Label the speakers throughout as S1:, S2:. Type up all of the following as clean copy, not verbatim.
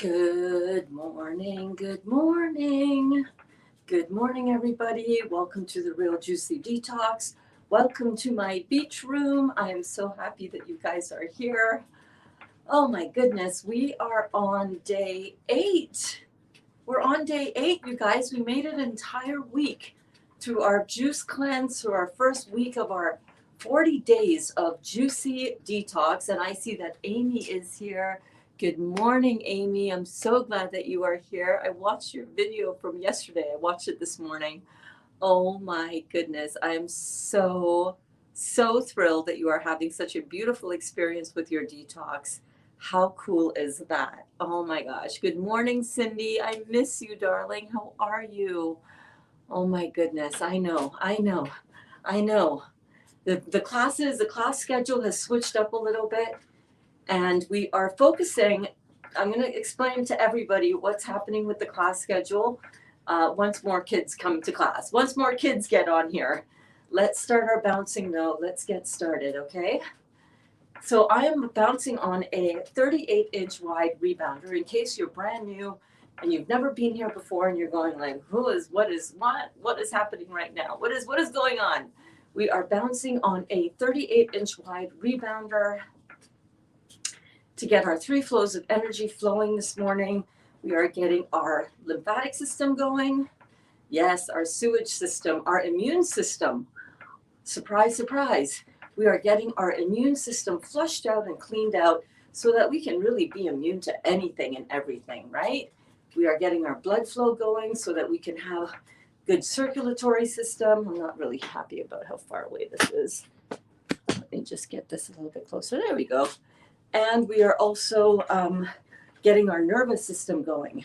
S1: Good morning, good morning. Good morning, everybody. Welcome to the Real Juicy Detox. Welcome to my beach room. I am so happy that you guys are here. Oh my goodness, we are on day 8. We're on day 8, you guys. We made it an entire week through our juice cleanse, through our first week of our 40 days of juicy detox. And I see that Amy is here. Good morning, Amy. I'm so glad that you are here. I watched your video from yesterday. I watched it this morning. Oh my goodness. I am so thrilled that you are having such a beautiful experience with your detox. How cool is that? Oh my gosh. Good morning, Cindy. I miss you, darling. How are you? Oh my goodness. I know. The class schedule has switched up a little bit. And we are focusing, I'm going to explain to everybody what's happening with the class schedule once more kids come to class. Once more kids get on here. Let's start our bouncing though. Let's get started, okay? So I am bouncing on a 38-inch wide rebounder. In case you're brand new and you've never been here before and you're going like, what is happening right now? What is going on? We are bouncing on a 38-inch wide rebounder to get our 3 flows of energy flowing this morning. We are getting our lymphatic system going. Yes, our sewage system, our immune system. Surprise, surprise. We are getting our immune system flushed out and cleaned out so that we can really be immune to anything and everything, right? We are getting our blood flow going so that we can have good circulatory system. I'm not really happy about how far away this is. Let me just get this a little bit closer. There we go. And we are also getting our nervous system going.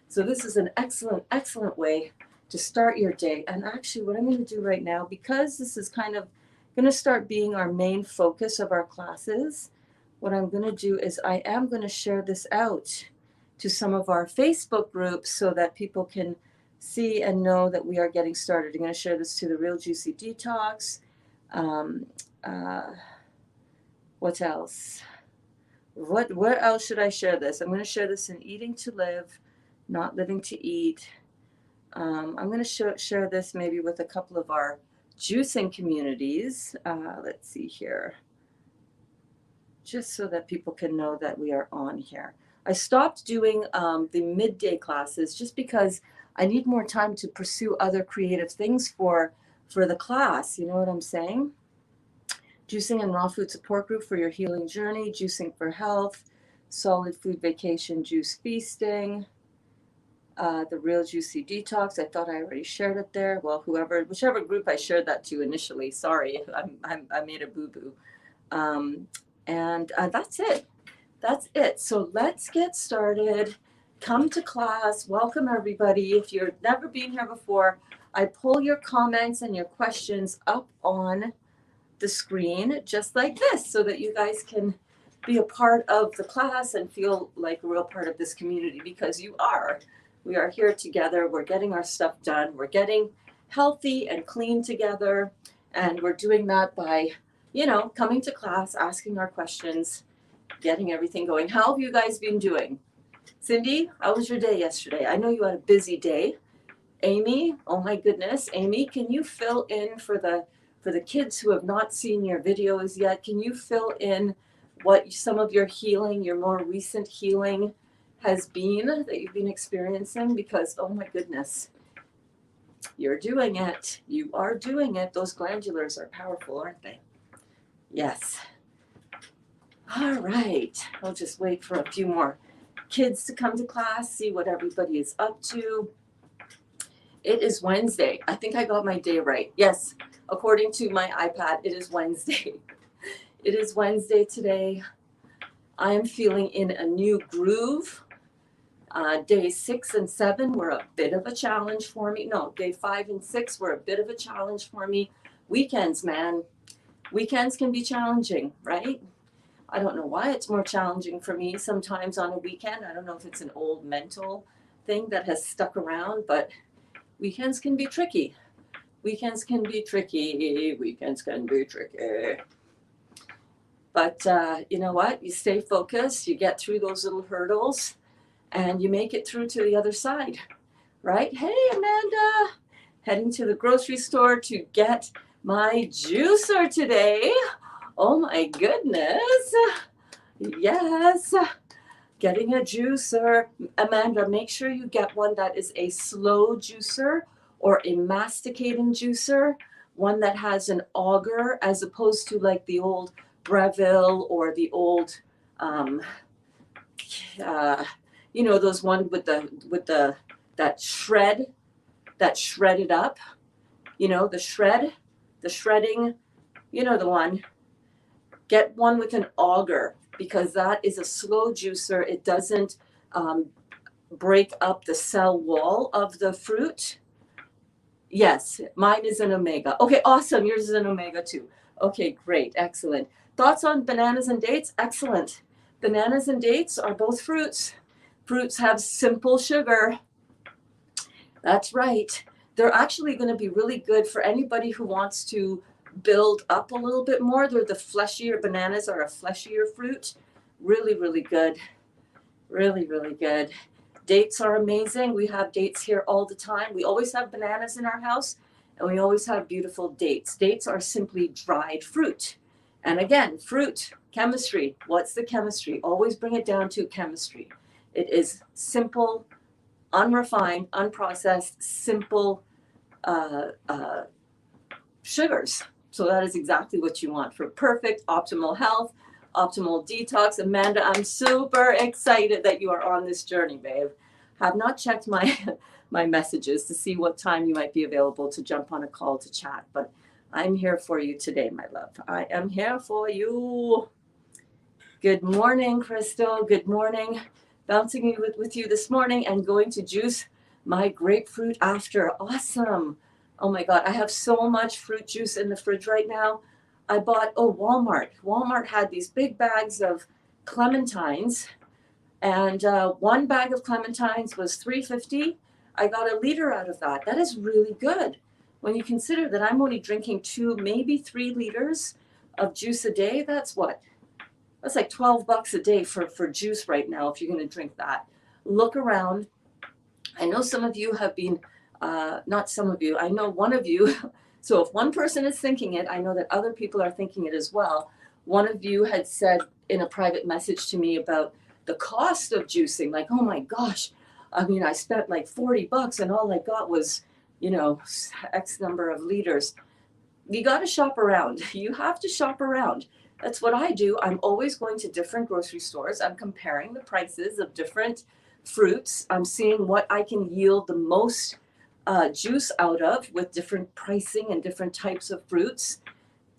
S1: So this is an excellent way to start your day. And actually what I'm going to do right now, because this is kind of going to start being our main focus of our classes, what I'm going to do is I am going to share this out to some of our Facebook groups so that people can see and know that we are getting started. I'm going to share this to the Real Juicy Detox. What else? Where else should I share this? I'm going to share this in Eating to Live, Not Living to Eat. I'm going to share this maybe with a couple of our juicing communities. Let's see here. Just so that people can know that we are on here. I stopped doing the midday classes just because I need more time to pursue other creative things for the class. You know what I'm saying? Juicing and raw food support group for your healing journey, juicing for health, solid food vacation, juice feasting, the Real Juicy Detox. I thought I already shared it there. Well, whichever group I shared that to initially. Sorry, I made a boo-boo. And that's it. That's it. So let's get started. Come to class. Welcome everybody. If you've never been here before, I pull your comments and your questions up on the screen just like this so that you guys can be a part of the class and feel like a real part of this community, because you are. We are here together. We're getting our stuff done. We're getting healthy and clean together. And we're doing that by, coming to class, asking our questions, getting everything going. How have you guys been doing? Cindy, how was your day yesterday? I know you had a busy day. Amy, oh my goodness. Amy, can you fill in for the kids who have not seen your videos yet? Can you fill in what some of your healing, your more recent healing has been that you've been experiencing? Because, oh my goodness, you're doing it. You are doing it. Those glandulars are powerful, aren't they? Yes. All right. I'll just wait for a few more kids to come to class, see what everybody is up to. It is Wednesday. I think I got my day right. Yes, according to my iPad, it is Wednesday. It is Wednesday today. I am feeling in a new groove. Day 6 and 7 were a bit of a challenge for me. No, day 5 and 6 were a bit of a challenge for me. Weekends, man. Weekends can be challenging, right? I don't know why it's more challenging for me sometimes on a weekend. I don't know if it's an old mental thing that has stuck around, but weekends can be tricky. Weekends can be tricky. But you know what? You stay focused. You get through those little hurdles. and you make it through to the other side, right? Hey, Amanda, heading to the grocery store to get my juicer today. Oh my goodness. Yes, getting a juicer. Amanda, make sure you get one that is a slow juicer or a masticating juicer, one that has an auger as opposed to like the old Breville or the old, those one with that shredded up, the shredding, the one. Get one with an auger because that is a slow juicer. It doesn't break up the cell wall of the fruit. Yes, mine is an omega. Okay, awesome. Yours is an omega too. Okay, great. Excellent. Thoughts on bananas and dates? Excellent. Bananas and dates are both fruits. Fruits have simple sugar. That's right. They're actually going to be really good for anybody who wants to build up a little bit more. They're the fleshier, bananas are a fleshier fruit. Really, really good. Really, really good. Dates are amazing. We have dates here all the time. We always have bananas in our house, and we always have beautiful dates. Dates are simply dried fruit. And again, fruit, chemistry. What's the chemistry? Always bring it down to chemistry. It is simple, unrefined, unprocessed, simple sugars. So that is exactly what you want for perfect, optimal health, optimal detox. Amanda, I'm super excited that you are on this journey, babe. Have not checked my messages to see what time you might be available to jump on a call to chat, but I'm here for you today, my love. I am here for you. Good morning, Crystal. Good morning. Bouncing with you this morning and going to juice my grapefruit after. Awesome. Oh my God, I have so much fruit juice in the fridge right now. I bought, Walmart. Walmart had these big bags of clementines, and one bag of clementines was $3.50. I got a liter out of that. That is really good. When you consider that I'm only drinking 2, maybe 3 liters of juice a day, that's what? That's like $12 a day for juice right now if you're going to drink that. Look around. I know some of you have been, not some of you, I know one of you. So if one person is thinking it, I know that other people are thinking it as well. One of you had said in a private message to me about the cost of juicing, like, oh my gosh, I mean, I spent like $40 and all I got was, X number of liters. You got to shop around. You have to shop around. That's what I do. I'm always going to different grocery stores. I'm comparing the prices of different fruits. I'm seeing what I can yield the most juice out of with different pricing and different types of fruits.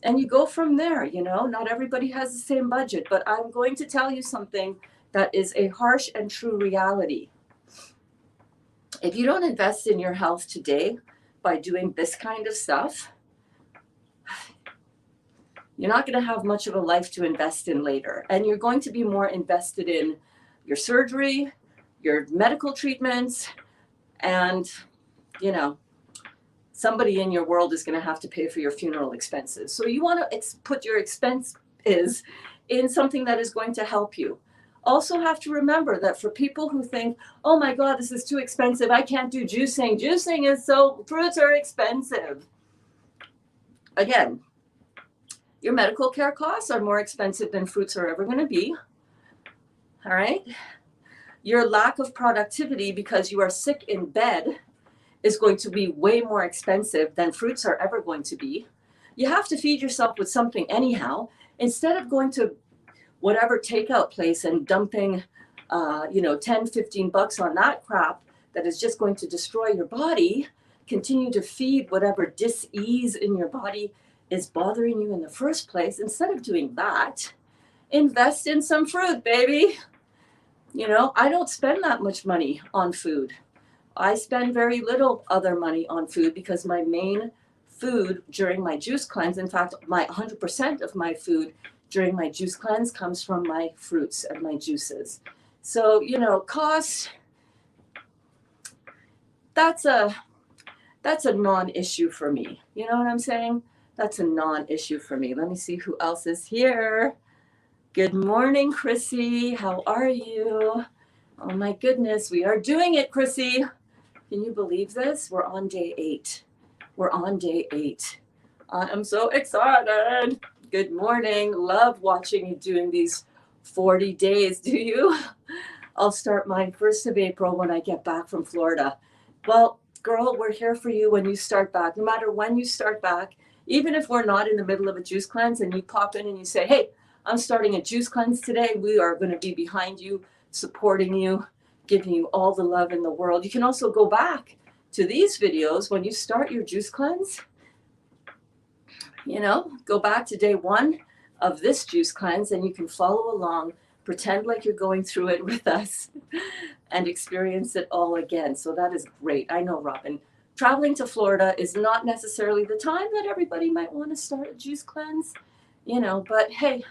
S1: And you go from there, not everybody has the same budget, but I'm going to tell you something that is a harsh and true reality. If you don't invest in your health today by doing this kind of stuff, you're not going to have much of a life to invest in later. And you're going to be more invested in your surgery, your medical treatments, and, somebody in your world is going to have to pay for your funeral expenses. So you want to put your expenses in something that is going to help you. Also have to remember that for people who think, oh my God, this is too expensive, I can't do juicing. Juicing is fruits are expensive. Again, your medical care costs are more expensive than fruits are ever going to be. All right. Your lack of productivity because you are sick in bed is going to be way more expensive than fruits are ever going to be. You have to feed yourself with something anyhow. Instead of going to whatever takeout place and dumping, $10-15 on that crap that is just going to destroy your body, continue to feed whatever dis-ease in your body is bothering you in the first place. Instead of doing that, invest in some fruit, baby. I don't spend that much money on food. I spend very little other money on food because my main food during my juice cleanse, in fact, my 100% of my food during my juice cleanse comes from my fruits and my juices. So, cost, that's a non-issue for me. You know what I'm saying? That's a non-issue for me. Let me see who else is here. Good morning, Chrissy. How are you? Oh my goodness, we are doing it, Chrissy. Can you believe this? We're on day 8. We're on day 8. I am so excited. Good morning. Love watching you doing these 40 days. Do you? I'll start mine 1st of April when I get back from Florida. Well, girl, we're here for you when you start back. No matter when you start back, even if we're not in the middle of a juice cleanse and you pop in and you say, hey, I'm starting a juice cleanse today, we are going to be behind you, supporting you, giving you all the love in the world. You can also go back to these videos when you start your juice cleanse. You know, go back to day 1 of this juice cleanse and you can follow along, pretend like you're going through it with us and experience it all again. So that is great. I know, Robin, traveling to Florida is not necessarily the time that everybody might want to start a juice cleanse, you know, but hey,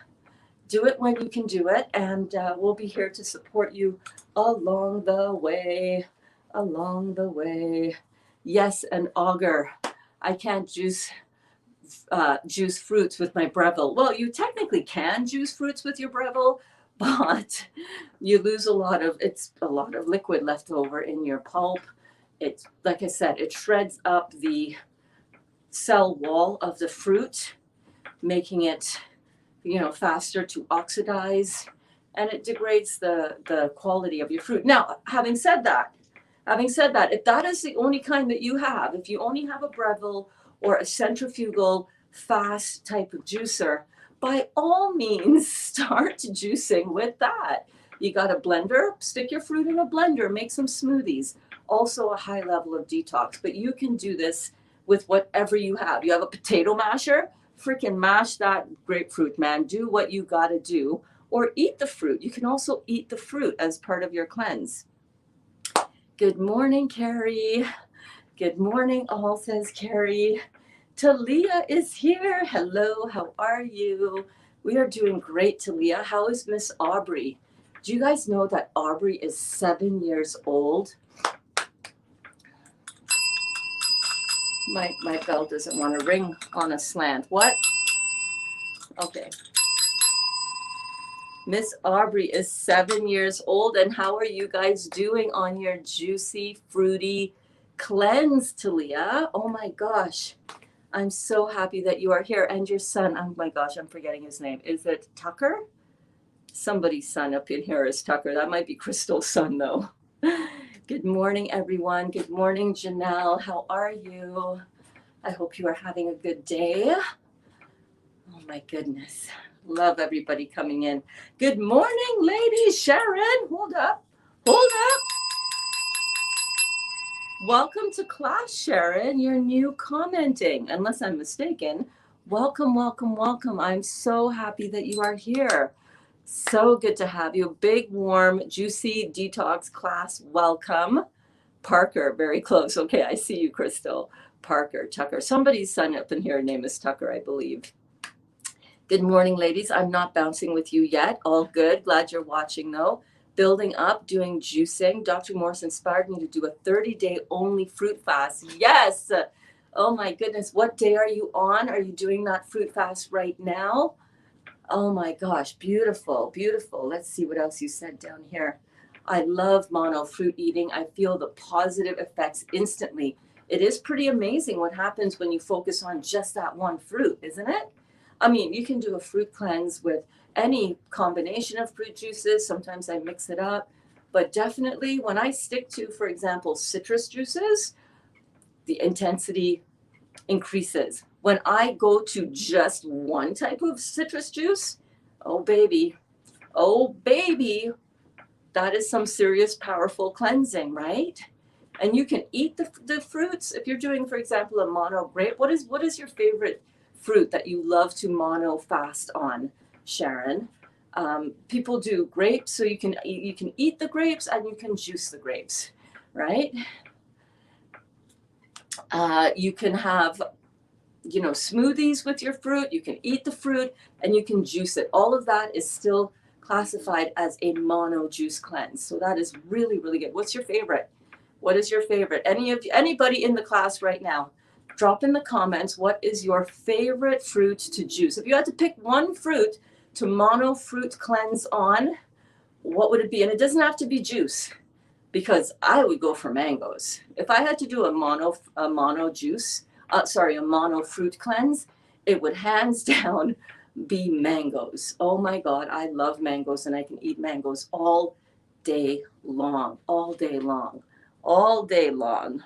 S1: do it when you can do it, and we'll be here to support you along the way, along the way. Yes, an auger. I can't juice fruits with my Breville. Well, you technically can juice fruits with your Breville, but you lose a lot of liquid left over in your pulp. It's, like I said, it shreds up the cell wall of the fruit, making it, you know, faster to oxidize, and it degrades the quality of your fruit. Now, having said that, if that is the only kind that you have, if you only have a Breville or a centrifugal fast type of juicer, by all means start juicing with that. You got a blender, stick your fruit in a blender, make some smoothies. Also a high level of detox, but you can do this with whatever you have. You have a potato masher, freaking mash that grapefruit, man. Do what you got to do, or eat the fruit. You can also eat the fruit as part of your cleanse. Good morning, Carrie. Good morning, all, says Carrie. Talia is here. Hello, how are you? We are doing great, Talia. How is Miss Aubrey? Do you guys know that Aubrey is 7 years old? My bell doesn't want to ring on a slant. What? Okay. Miss Aubrey is 7 years old. And how are you guys doing on your juicy, fruity cleanse, Talia? Oh my gosh. I'm so happy that you are here. And your son, oh my gosh, I'm forgetting his name. Is it Tucker? Somebody's son up in here is Tucker. That might be Crystal's son, though. Good morning, everyone. Good morning, Janelle. How are you? I hope you are having a good day. Oh my goodness. Love everybody coming in. Good morning, ladies. Sharon, hold up. Hold up. Welcome to class, Sharon. You're new commenting, unless I'm mistaken. Welcome, welcome, welcome. I'm so happy that you are here. So good to have you. Big, warm, juicy detox class. Welcome. Parker, very close. Okay, I see you, Crystal. Parker, Tucker. Somebody's son up in here, name is Tucker, I believe. Good morning, ladies. I'm not bouncing with you yet. All good. Glad you're watching, though. Building up, doing juicing. Dr. Morse inspired me to do a 30-day only fruit fast. Yes. Oh, my goodness. What day are you on? Are you doing that fruit fast right now? Oh, my gosh. Beautiful, beautiful. Let's see what else you said down here. I love mono fruit eating. I feel the positive effects instantly. It is pretty amazing what happens when you focus on just that one fruit, isn't it? I mean, you can do a fruit cleanse with any combination of fruit juices. Sometimes I mix it up. But definitely when I stick to, for example, citrus juices, the intensity increases. When I go to just one type of citrus juice, oh, baby, that is some serious, powerful cleansing, right? And you can eat the fruits. If you're doing, for example, a mono grape, what is your favorite fruit that you love to mono fast on, Sharon? People do grapes, so you can eat the grapes and you can juice the grapes, right? You can have, smoothies with your fruit. You can eat the fruit and you can juice it. All of that is still classified as a mono juice cleanse. So that is really, really good. What's your favorite? What is your favorite? Anybody in the class right now? Drop in the comments, what is your favorite fruit to juice? If you had to pick one fruit to mono fruit cleanse on, what would it be? And it doesn't have to be juice, because I would go for mangoes. If I had to do a mono juice, a mono fruit cleanse, it would hands down be mangoes. Oh my God, I love mangoes, and I can eat mangoes all day long, all day long, all day long.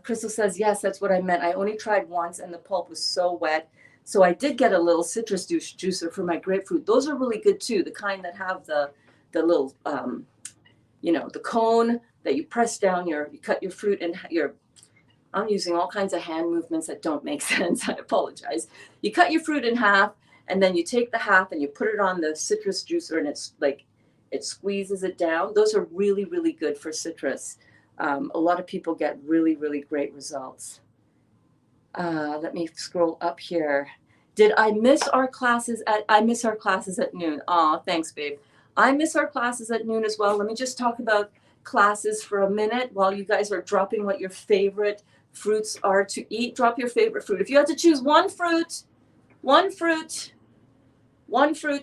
S1: Crystal says, yes, that's what I meant. I only tried once and the pulp was so wet. So I did get a little citrus juicer for my grapefruit. Those are really good too, the kind that have the little, the cone that you press down, you cut your fruit and I'm using all kinds of hand movements that don't make sense. I apologize. You cut your fruit in half, and then you take the half and you put it on the citrus juicer, and it's like, it squeezes it down. Those are really, really good for citrus. A lot of people get really, really great results. Let me scroll up here. Did I miss our classes I miss our classes at noon. Oh, thanks, babe. I miss our classes at noon as well. Let me just talk about classes for a minute while you guys are dropping what your favorite fruits are to eat. Drop your favorite fruit. If you had to choose one fruit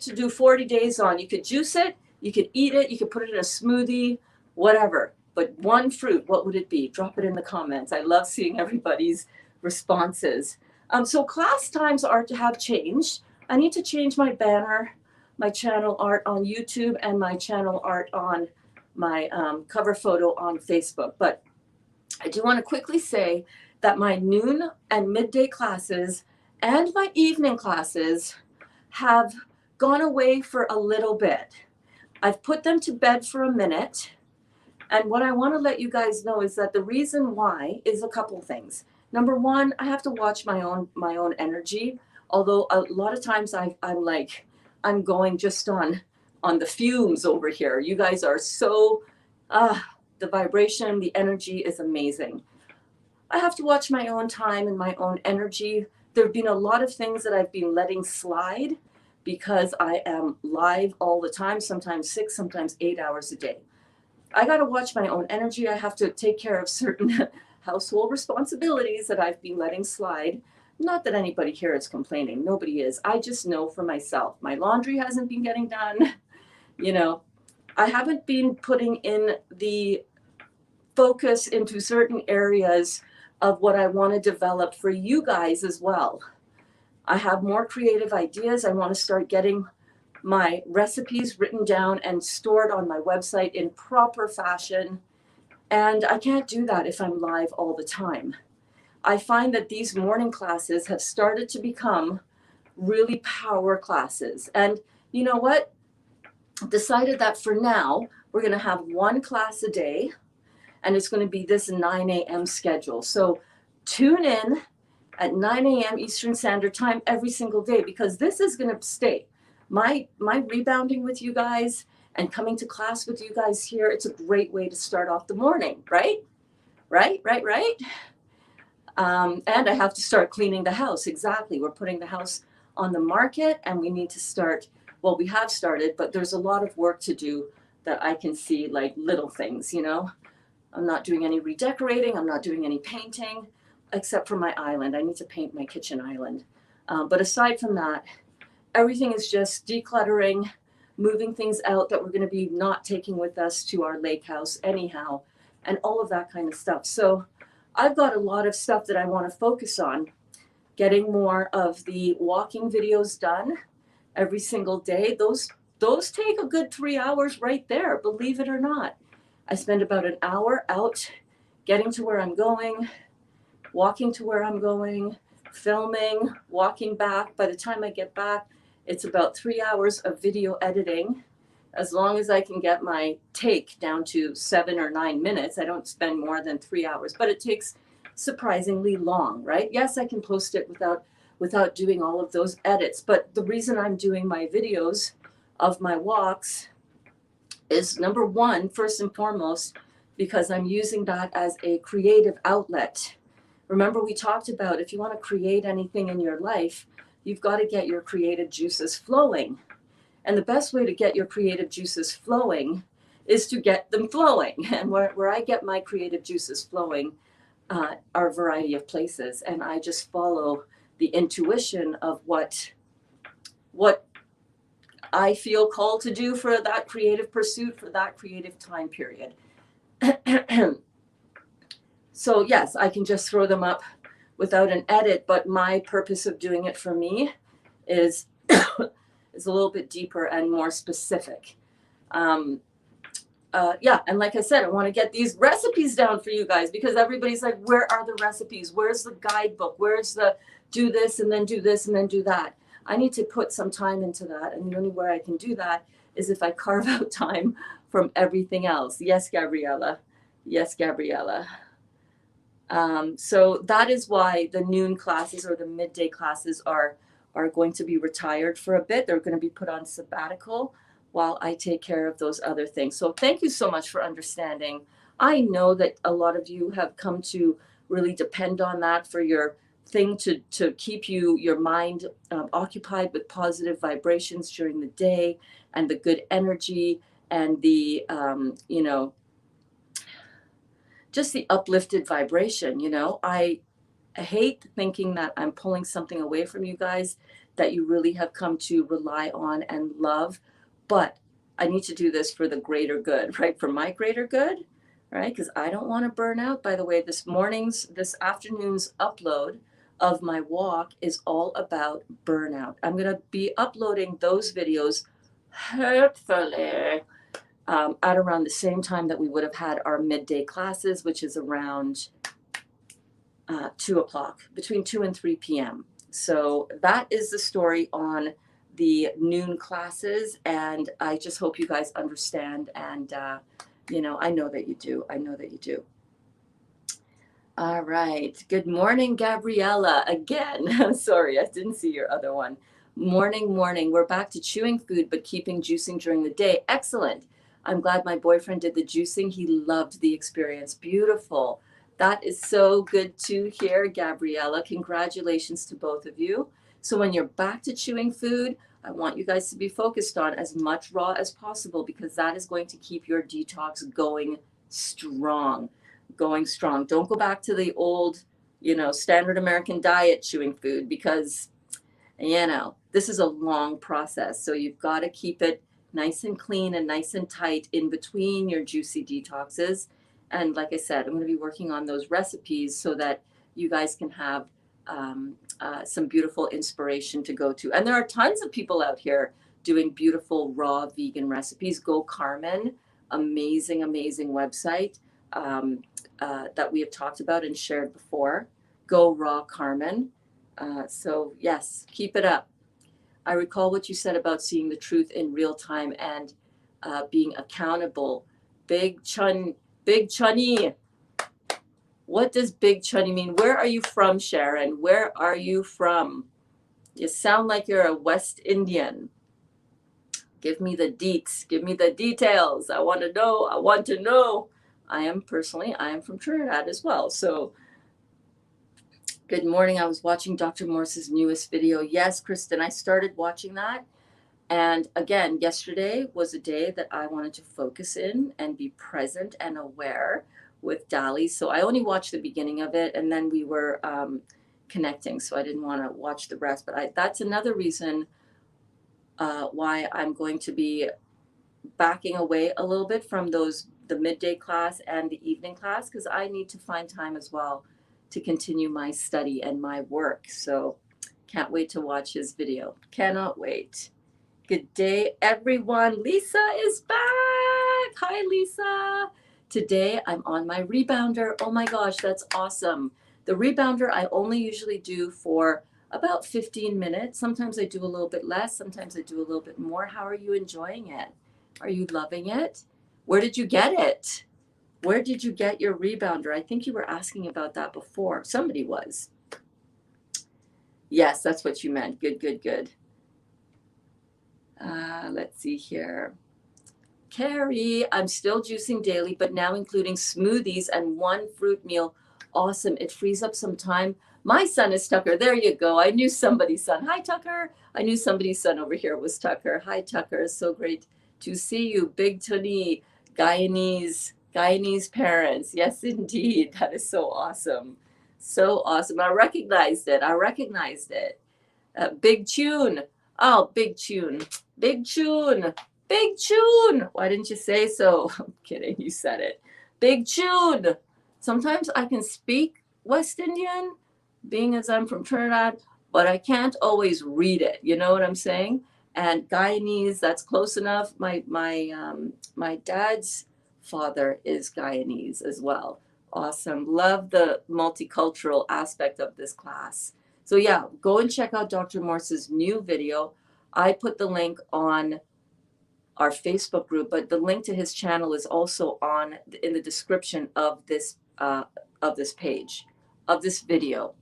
S1: to do 40 days on, you could juice it, you could eat it, you could put it in a smoothie, whatever. But one fruit, what would it be? Drop it in the comments. I love seeing everybody's responses. So class times are to have changed. I need to change my banner, my channel art on YouTube, and my channel art on my cover photo on Facebook. But I do want to quickly say that my noon and midday classes and my evening classes have gone away for a little bit. I've put them to bed for a minute. And what I want to let you guys know is that the reason why is a couple things. Number one, I have to watch my own energy. Although a lot of times I'm going just on the fumes over here. You guys are so, the vibration, the energy is amazing. I have to watch my own time and my own energy. There have been a lot of things that I've been letting slide because I am live all the time, sometimes 6, sometimes 8 hours a day. I got to watch my own energy. I have to take care of certain household responsibilities that I've been letting slide. Not that anybody here is complaining. Nobody is. I just know for myself. My laundry hasn't been getting done. I haven't been putting in the focus into certain areas of what I want to develop for you guys as well. I have more creative ideas. I want to start getting my recipes written down and stored on my website in proper fashion. And I can't do that if I'm live all the time. I find that these morning classes have started to become really power classes. And you know what? Decided that for now, we're going to have one class a day, and it's going to be this 9 a.m. schedule. So tune in at 9 a.m. Eastern Standard Time every single day, because this is going to stay. My rebounding with you guys and coming to class with you guys here, it's a great way to start off the morning, right? Right. And I have to start cleaning the house. Exactly. We're putting the house on the market, and we need to start. Well, we have started, but there's a lot of work to do that I can see, like little things, I'm not doing any redecorating. I'm not doing any painting, except for my island. I need to paint my kitchen island. But aside from that, everything is just decluttering, moving things out that we're going to be not taking with us to our lake house anyhow, and all of that kind of stuff. So I've got a lot of stuff that I want to focus on, getting more of the walking videos done every single day. Those take a good 3 hours right there, believe it or not. I spend about an hour out getting to where I'm going, walking to where I'm going, filming, walking back. By the time I get back, it's about 3 hours of video editing. As long as I can get my take down to 7 or 9 minutes, I don't spend more than 3 hours, but it takes surprisingly long, right? Yes, I can post it without doing all of those edits. But the reason I'm doing my videos of my walks is, number one, first and foremost, because I'm using that as a creative outlet. Remember, we talked about if you want to create anything in your life, you've got to get your creative juices flowing. And the best way to get your creative juices flowing is to get them flowing. And where I get my creative juices flowing are a variety of places. And I just follow the intuition of what I feel called to do for that creative pursuit, for that creative time period. So yes, I can just throw them up without an edit, but my purpose of doing it for me is is a little bit deeper and more specific. Yeah, and like I said, I want to get these recipes down for you guys, because everybody's like, where are the recipes? Where's the guidebook? Where's the do this and then do this and then do that? I need to put some time into that, and the only way I can do that is if I carve out time from everything else. Yes, Gabriella. Yes, Gabriella. So that is why the noon classes or the midday classes are going to be retired for a bit. They're going to be put on sabbatical while I take care of those other things. So thank you so much for understanding. I know that a lot of you have come to really depend on that for your thing to keep your mind occupied with positive vibrations during the day, and the good energy, and the just the uplifted vibration. I hate thinking that I'm pulling something away from you guys that you really have come to rely on and love, but I need to do this for the greater good, right? For my greater good, right? Because I don't want to burn out. By the way, this afternoon's upload of my walk is all about burnout. I'm going to be uploading those videos hopefully at around the same time that we would have had our midday classes, which is around 2 o'clock, between 2 and 3 p.m. So that is the story on the noon classes, and I just hope you guys understand, and I know that you do. I know that you do. All right. Good morning, Gabriella. Again, sorry, I didn't see your other one. Morning. We're back to chewing food, but keeping juicing during the day. Excellent. I'm glad my boyfriend did the juicing. He loved the experience. Beautiful. That is so good to hear, Gabriella. Congratulations to both of you. So when you're back to chewing food, I want you guys to be focused on as much raw as possible, because that is going to keep your detox going strong. Don't go back to the old, standard American diet chewing food, because, this is a long process. So you've got to keep it nice and clean and nice and tight in between your juicy detoxes. And like I said, I'm going to be working on those recipes so that you guys can have some beautiful inspiration to go to. And there are tons of people out here doing beautiful raw vegan recipes. Go Carmen, amazing website that we have talked about and shared before. Go Raw Carmen. So yes, keep it up. I recall what you said about seeing the truth in real time and being accountable. Big Chunny. What does Big Chunny mean? Where are you from, Sharon? Where are you from? You sound like you're a West Indian. Give me the deets. Give me the details. I want to know. I am from Trinidad as well. So good morning. I was watching Dr. Morse's newest video. Yes, Kristen, I started watching that. And again, yesterday was a day that I wanted to focus in and be present and aware with Dali. So I only watched the beginning of it, and then we were connecting. So I didn't want to watch the rest. But that's another reason why I'm going to be backing away a little bit from the midday class and the evening class, because I need to find time as well to continue my study and my work. So can't wait to watch his video. Cannot wait. Good day, everyone. Lisa is back. Hi, Lisa. Today I'm on my rebounder. Oh my gosh, that's awesome. The rebounder I only usually do for about 15 minutes. Sometimes I do a little bit less. Sometimes I do a little bit more. How are you enjoying it? Are you loving it? Where did you get it? Where did you get your rebounder? I think you were asking about that before. Somebody was. Yes, that's what you meant. Good. Let's see here. Carrie, I'm still juicing daily, but now including smoothies and one fruit meal. Awesome. It frees up some time. My son is Tucker. There you go. I knew somebody's son. Hi, Tucker. I knew somebody's son over here was Tucker. Hi, Tucker. So great to see you. Big Tony, Guyanese parents. Yes, indeed. That is so awesome. So awesome. I recognized it. Big Tune. Oh, big tune. Big tune. Big tune. Why didn't you say so? I'm kidding. You said it. Big tune. Sometimes I can speak West Indian, being as I'm from Trinidad, but I can't always read it. You know what I'm saying? And Guyanese, that's close enough. My dad's father is Guyanese as well. Awesome. Love the multicultural aspect of this class. So yeah, go and check out Dr. Morse's new video. I put the link on our Facebook group, but the link to his channel is also on in the description of this page, of this video.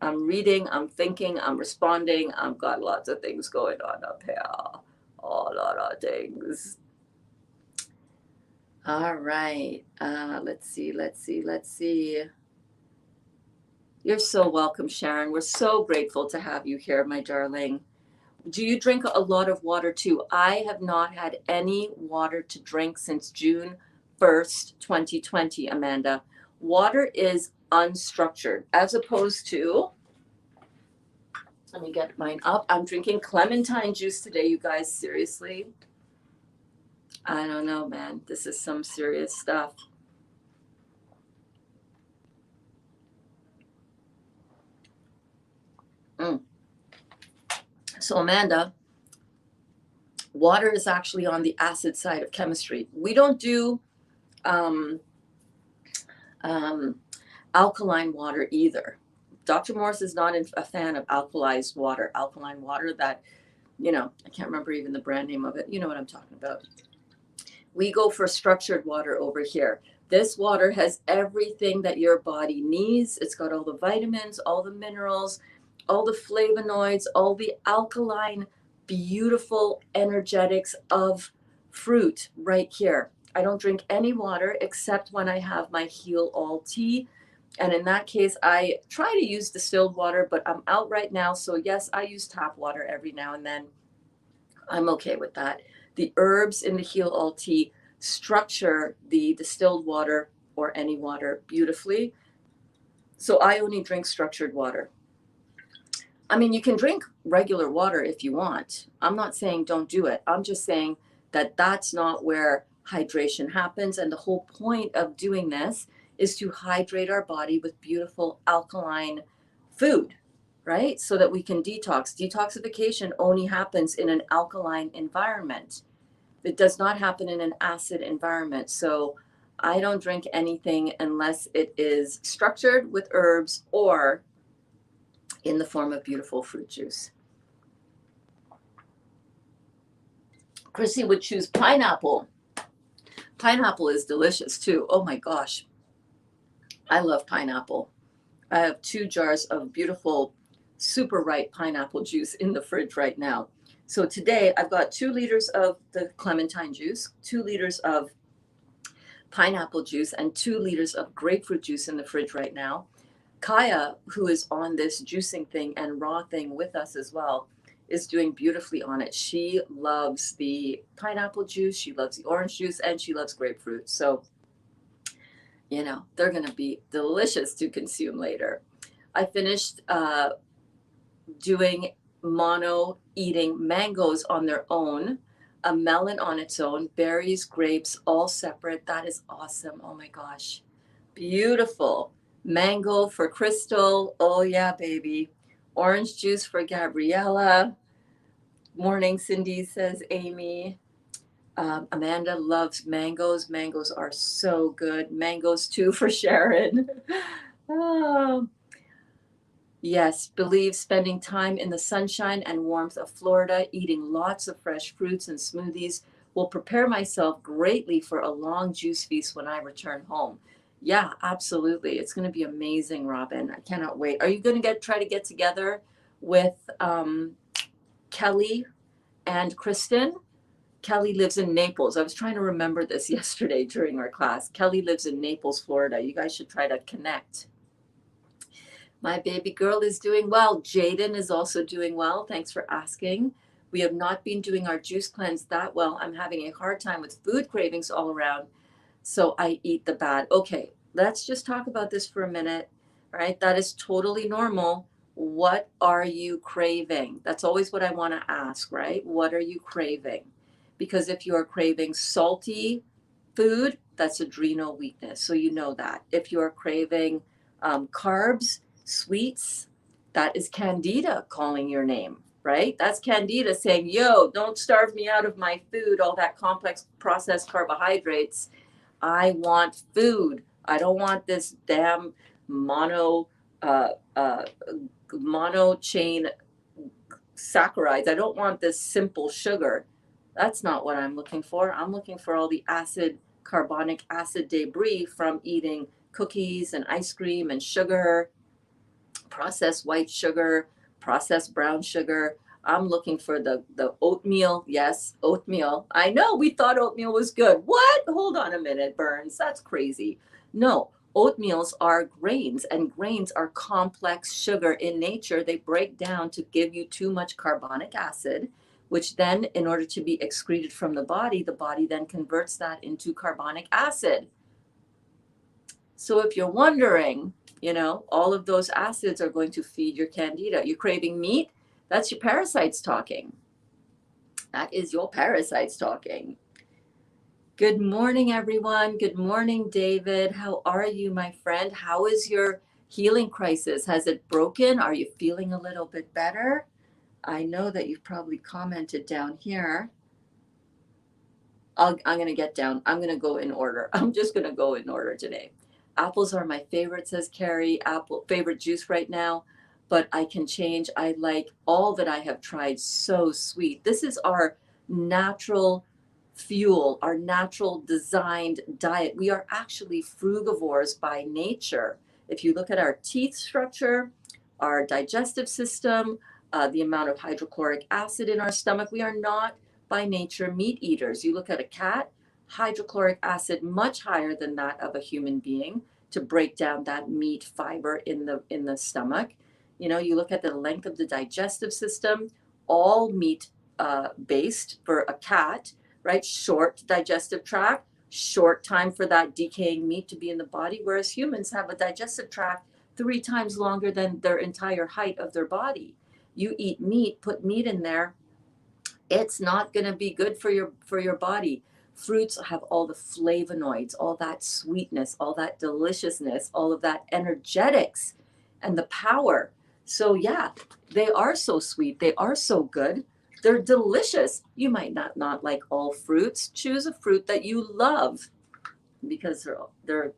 S1: I'm reading, I'm thinking, I'm responding. I've got lots of things going on up here. A lot of things. All right. Let's see. You're so welcome, Sharon. We're so grateful to have you here, my darling. Do you drink a lot of water too? I have not had any water to drink since June 1st, 2020, Amanda. Water is unstructured as opposed to, let me get mine up. I'm drinking clementine juice today, you guys. Seriously. I don't know, man. This is some serious stuff. So, Amanda, water is actually on the acid side of chemistry. We don't do alkaline water either. Dr. Morse is not a fan of alkaline water that, I can't remember even the brand name of it. You know what I'm talking about. We go for structured water over here. This water has everything that your body needs. It's got all the vitamins, all the minerals, all the flavonoids, all the alkaline, beautiful energetics of fruit right here. I don't drink any water except when I have my Heal All tea. And in that case, I try to use distilled water, but I'm out right now. So yes, I use tap water every now and then. I'm okay with that. The herbs in the Heal All tea structure the distilled water or any water beautifully. So I only drink structured water. I mean, you can drink regular water if you want. I'm not saying don't do it. I'm just saying that that's not where hydration happens. And the whole point of doing this is to hydrate our body with beautiful alkaline food, right? So that we can detox. Detoxification only happens in an alkaline environment. It does not happen in an acid environment. So I don't drink anything unless it is structured with herbs or in the form of beautiful fruit juice. Chrissy would choose pineapple. Pineapple is delicious too. Oh my gosh. I love pineapple. I have 2 jars of beautiful, super ripe pineapple juice in the fridge right now. So today I've got 2 liters of the clementine juice, 2 liters of pineapple juice, and 2 liters of grapefruit juice in the fridge right now. Kaya, who is on this juicing thing and raw thing with us as well, is doing beautifully on it. She loves the pineapple juice, she loves the orange juice, and she loves grapefruit. So, they're going to be delicious to consume later. I finished doing eating mangoes on their own, a melon on its own, berries, grapes, all separate. That is awesome. Oh my gosh. Beautiful. Mango for Crystal. Oh yeah, baby. Orange juice for Gabriella. Morning, Cindy, says Amy. Amanda loves mangoes. Mangoes are so good. Mangoes too for Sharon. Oh. Yes, believe spending time in the sunshine and warmth of Florida, eating lots of fresh fruits and smoothies will prepare myself greatly for a long juice feast when I return home. Yeah, absolutely. It's going to be amazing, Robin. I cannot wait. Are you going to try to get together with Kelly and Kristen? Kelly lives in Naples. I was trying to remember this yesterday during our class. Kelly lives in Naples, Florida. You guys should try to connect. My baby girl is doing well. Jaden is also doing well. Thanks for asking. We have not been doing our juice cleanse that well. I'm having a hard time with food cravings all around, so I eat the bad. Okay, let's just talk about this for a minute, right? That is totally normal. What are you craving? That's always what I want to ask, right? What are you craving? Because if you're craving salty food, that's adrenal weakness. So you know that. If you're craving carbs, sweets, that is candida calling your name, right? That's candida saying, yo, don't starve me out of my food, all that complex processed carbohydrates. I want food. I don't want this damn mono uh, uh, mono chain saccharides. I don't want this simple sugar. That's not what I'm looking for. I'm looking for all the acid, carbonic acid debris from eating cookies and ice cream and sugar, processed white sugar, processed brown sugar. I'm looking for the oatmeal. Yes, oatmeal. I know we thought oatmeal was good. What? Hold on a minute, Berns. That's crazy. No, oatmeals are grains, and grains are complex sugar in nature. They break down to give you too much carbonic acid, which then, in order to be excreted from the body then converts that into carbonic acid. So if you're wondering, all of those acids are going to feed your candida. You're craving meat? That's your parasites talking. That is your parasites talking. Good morning, everyone. Good morning, David. How are you, my friend? How is your healing crisis? Has it broken? Are you feeling a little bit better? I know that you've probably commented down here. I'm going to get down. I'm going to go in order. I'm just going to go in order today. Apples are my favorite, says Carrie. Apple favorite juice right now, but I can change. I like all that I have tried. So sweet. This is our natural fuel, our natural designed diet. We are actually frugivores by nature. If you look at our teeth structure, our digestive system, the amount of hydrochloric acid in our stomach, we are not by nature meat eaters. You look at a cat, hydrochloric acid much higher than that of a human being to break down that meat fiber in the stomach. You look at the length of the digestive system, all meat based for a cat, right? Short digestive tract, short time for that decaying meat to be in the body, whereas humans have a digestive tract 3 times longer than their entire height of their body. You eat meat, put meat in there, it's not going to be good for your body. Fruits have all the flavonoids, all that sweetness, all that deliciousness, all of that energetics and the power. So yeah, they are so sweet. They are so good. They're delicious. You might not like all fruits. Choose a fruit that you love because they're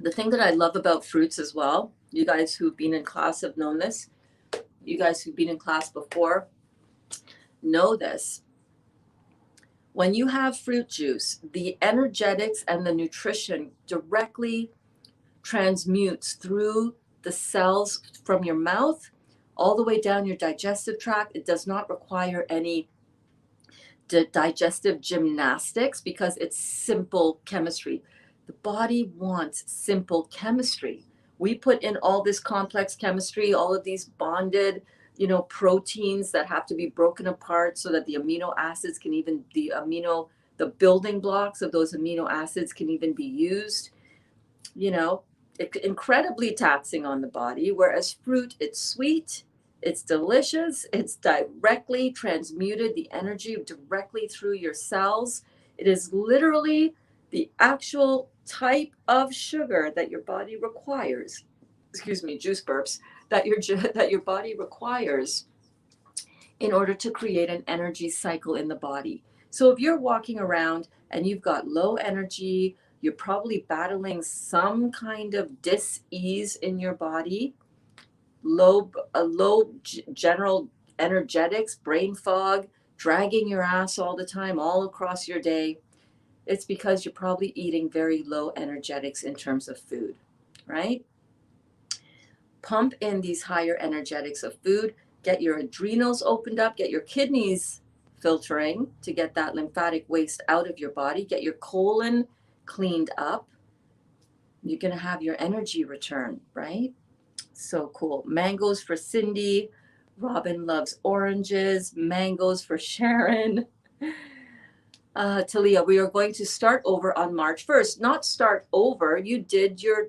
S1: the thing that I love about fruits as well, you guys who've been in class have known this. You guys who've been in class before know this. When you have fruit juice, the energetics and the nutrition directly transmutes through the cells from your mouth all the way down your digestive tract. It does not require any digestive gymnastics because it's simple chemistry. The body wants simple chemistry. We put in all this complex chemistry, all of these bonded, proteins that have to be broken apart so that the amino acids can even, the building blocks of those amino acids can even be used. It's incredibly taxing on the body, whereas fruit, it's sweet, it's delicious, it's directly transmuted, the energy directly through your cells. It is literally the actual type of sugar that your body requires. Excuse me, juice burps, that your body requires in order to create an energy cycle in the body. So if you're walking around and you've got low energy, you're probably battling some kind of dis-ease in your body, low general energetics, brain fog, dragging your ass all the time, all across your day. It's because you're probably eating very low energetics in terms of food, right? Pump in these higher energetics of food, get your adrenals opened up, get your kidneys filtering to get that lymphatic waste out of your body, get your colon cleaned up. You're going to have your energy return, right? So cool. Mangoes for Cindy. Robin loves oranges. Mangoes for Sharon. Talia, we are going to start over on March 1st. Not start over. You did your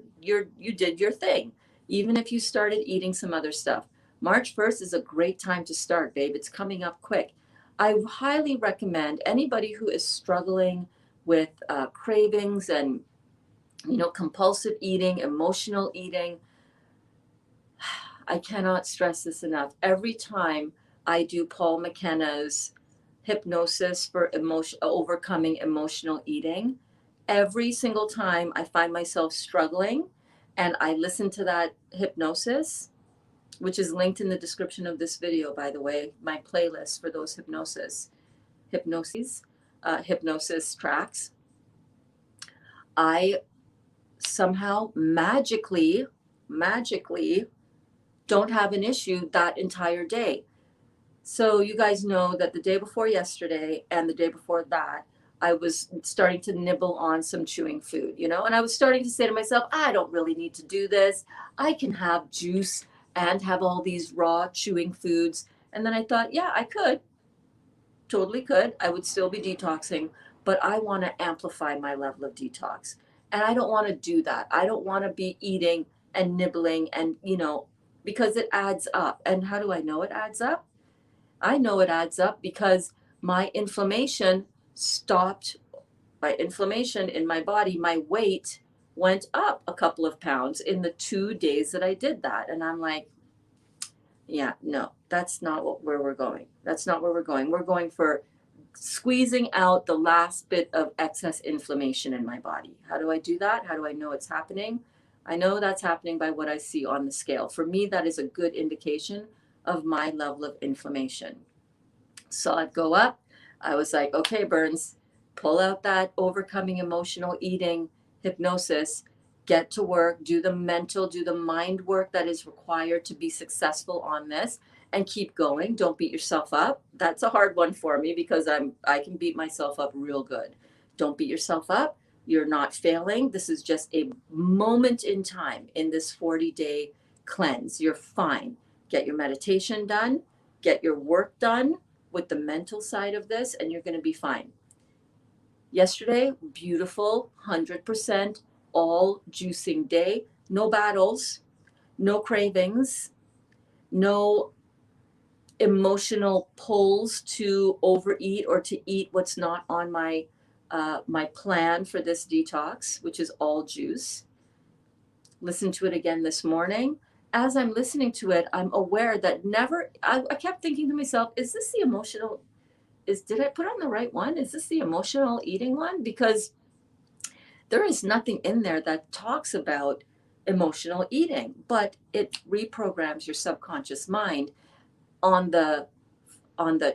S1: thing. Even if you started eating some other stuff. March 1st is a great time to start, babe. It's coming up quick. I highly recommend anybody who is struggling with cravings and compulsive eating, emotional eating. I cannot stress this enough. Every time I do Paul Mckenna's hypnosis for overcoming emotional eating, every single time I find myself struggling and I listen to that hypnosis, which is linked in the description of this video, by the way, my playlist for those hypnosis tracks, I somehow magically don't have an issue that entire day. So you guys know that the day before yesterday and the day before that, I was starting to nibble on some chewing food, and I was starting to say to myself, I don't really need to do this. I can have juice and have all these raw chewing foods. And then I thought, yeah, I could, totally could. I would still be detoxing, but I want to amplify my level of detox. And I don't want to do that. I don't want to be eating and nibbling and, because it adds up. And how do I know it adds up? I know it adds up because my inflammation stopped. By inflammation in my body, my weight went up a couple of pounds in the 2 days that I did that. And I'm like, yeah, no, that's not where we're going. That's not where we're going. We're going for squeezing out the last bit of excess inflammation in my body. How do I do that? How do I know it's happening? I know that's happening by what I see on the scale. For me, that is a good indication of my level of inflammation. Saw it go up. I was like, okay, Berns, pull out that overcoming emotional eating hypnosis, get to work, do the mind work that is required to be successful on this, and keep going. Don't beat yourself up. That's a hard one for me because I can beat myself up real good. Don't beat yourself up. You're not failing. This is just a moment in time in this 40-day cleanse. You're fine. Get your meditation done, get your work done with the mental side of this, and you're going to be fine. Yesterday, beautiful, 100% all juicing day. No battles, no cravings, no emotional pulls to overeat or to eat what's not on my plan for this detox, which is all juice. Listen to it again this morning. As I'm listening to it, I'm aware that I kept thinking to myself, is this the emotional, did I put on the right one? Is this the emotional eating one? Because there is nothing in there that talks about emotional eating, but it reprograms your subconscious mind on the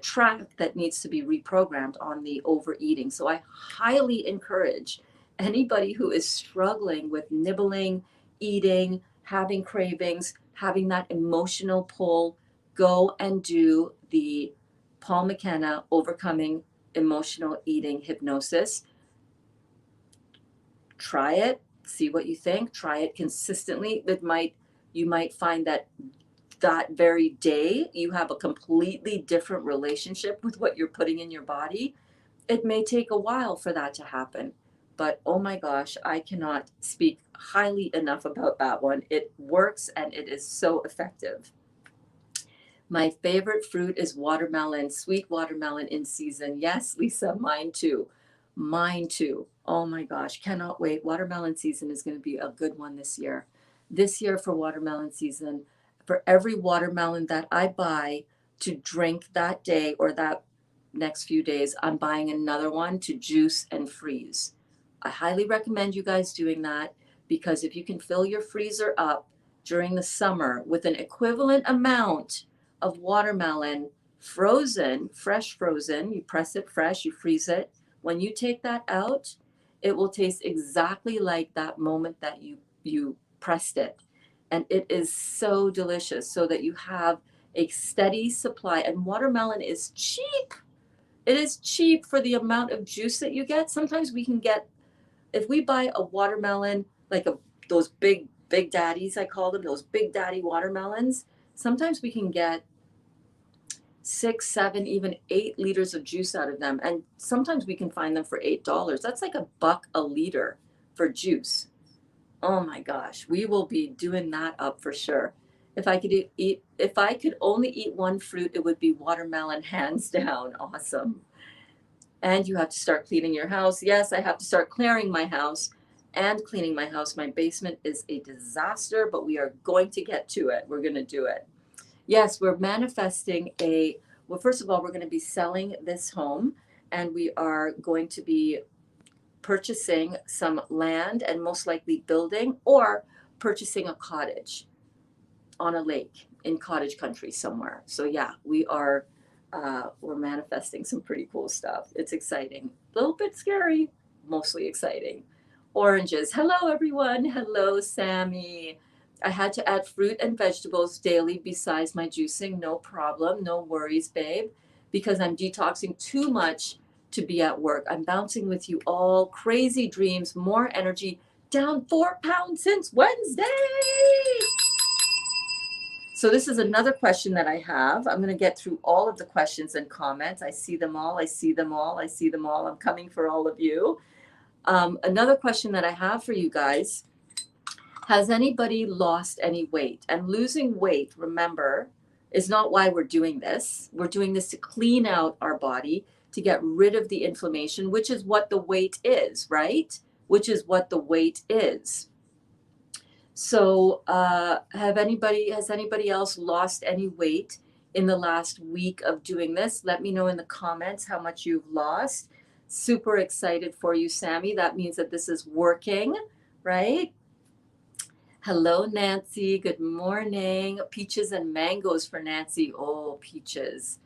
S1: track that needs to be reprogrammed on the overeating. So I highly encourage anybody who is struggling with nibbling, eating, having cravings, having that emotional pull, go and do the Paul Mckenna Overcoming Emotional Eating Hypnosis. Try it, see what you think, try it consistently. You might find that very day you have a completely different relationship with what you're putting in your body. It may take a while for that to happen, but oh my gosh, I cannot speak highly enough about that one. It works and it is so effective. My favorite fruit is watermelon, sweet watermelon in season. Yes, Lisa, mine too. Mine too. Oh my gosh, cannot wait. Watermelon season is going to be a good one this year. This year for watermelon season, for every watermelon that I buy to drink that day or that next few days, I'm buying another one to juice and freeze. I highly recommend you guys doing that because if you can fill your freezer up during the summer with an equivalent amount of watermelon frozen, fresh frozen, you press it fresh, you freeze it. When you take that out, it will taste exactly like that moment that you pressed it. And it is so delicious so that you have a steady supply. And watermelon is cheap. It is cheap for the amount of juice that you get. Sometimes we can get, if we buy a watermelon, like those big daddies, I call them, those big daddy watermelons, sometimes we can get 6, 7, even 8 liters of juice out of them. And sometimes we can find them for $8. That's like $1 a liter for juice. Oh my gosh, we will be doing that up for sure. If I could if I could only eat one fruit, it would be watermelon, hands down. Awesome. And you have to start cleaning your house. Yes, I have to start clearing my house and cleaning my house. My basement is a disaster, but we are going to get to it. We're going to do it. Yes, we're manifesting well, first of all, we're going to be selling this home, and we are going to be purchasing some land and most likely building or purchasing a cottage on a lake in cottage country somewhere. So yeah, we're manifesting some pretty cool stuff. It's exciting, a little bit scary, mostly exciting. Oranges. Hello everyone. Hello Sammy. I had to add fruit and vegetables daily besides my juicing. No problem. No worries, babe, because I'm detoxing too much to be at work. I'm bouncing with you all. Crazy dreams, more energy, down 4 pounds since Wednesday. So this is another question that I have. I'm going to get through all of the questions and comments. I see them all. I see them all. I see them all. I'm coming for all of you. Another question that I have for you guys. Has anybody lost any weight? And losing weight, remember, is not why we're doing this. We're doing this to clean out our body, to get rid of the inflammation, which is what the weight is, right? Which is what the weight is. So has anybody else lost any weight in the last week of doing this? Let me know in the comments how much you've lost. Super excited for you, Sammy. That means that this is working, right? Hello, Nancy. Good morning. Peaches and mangoes for Nancy. Oh, peaches.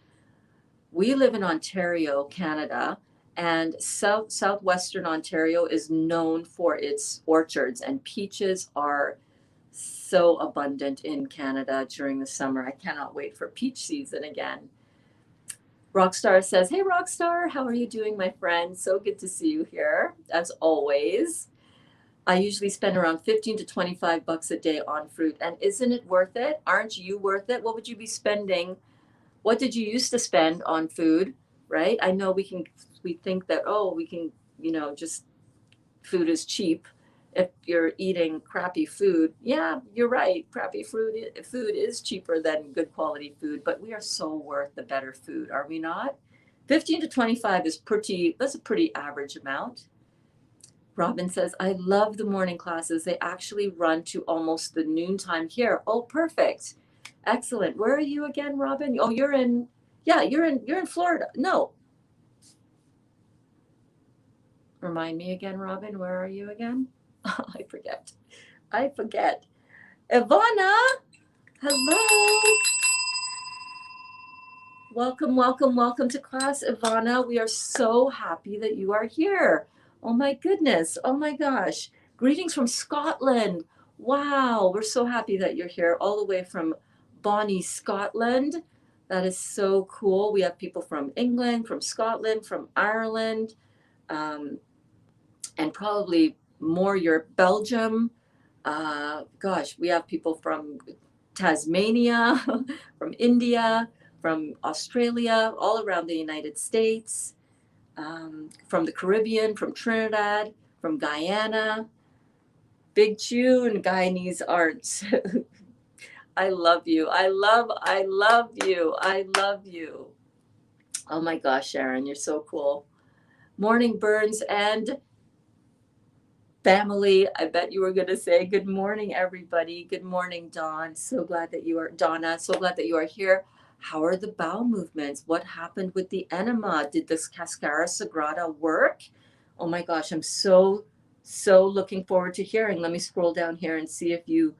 S1: We live in Ontario, Canada, and southwestern Ontario is known for its orchards, and peaches are so abundant in Canada during the summer. I cannot wait for peach season again. Rockstar says, hey, Rockstar, how are you doing, my friend? So good to see you here, as always. I usually spend around 15 to 25 bucks a day on fruit. And isn't it worth it? Aren't you worth it? What would you be spending? What did you used to spend on food, right? I know we think that, oh, we can, just food is cheap if you're eating crappy food. Yeah, you're right. Crappy food is cheaper than good quality food, but we are so worth the better food, are we not? 15 to 25 that's a pretty average amount. Robin says, I love the morning classes. They actually run to almost the noontime here. Oh, perfect. Excellent. Where are you again, Robin? Oh, you're in Florida. No. Remind me again, Robin, where are you again? I forget. Ivana, hello. Welcome to class, Ivana. We are so happy that you are here. Oh my goodness. Oh my gosh. Greetings from Scotland. Wow. We're so happy that you're here all the way from Bonnie, Scotland. That is so cool. We have people from England, from Scotland, from Ireland, and probably more Europe, Belgium. We have people from Tasmania, from India, from Australia, all around the United States, from the Caribbean, from Trinidad, from Guyana. Big tune, Guyanese arts. I love you. I love you. I love you. Oh my gosh, Sharon, you're so cool. Morning, Berns and family. I bet you were going to say good morning, everybody. Good morning, Dawn. So glad that you are, Donna. So glad that you are here. How are the bowel movements? What happened with the enema? Did this Cascara Sagrada work? Oh my gosh, I'm so looking forward to hearing. Let me scroll down here and see if you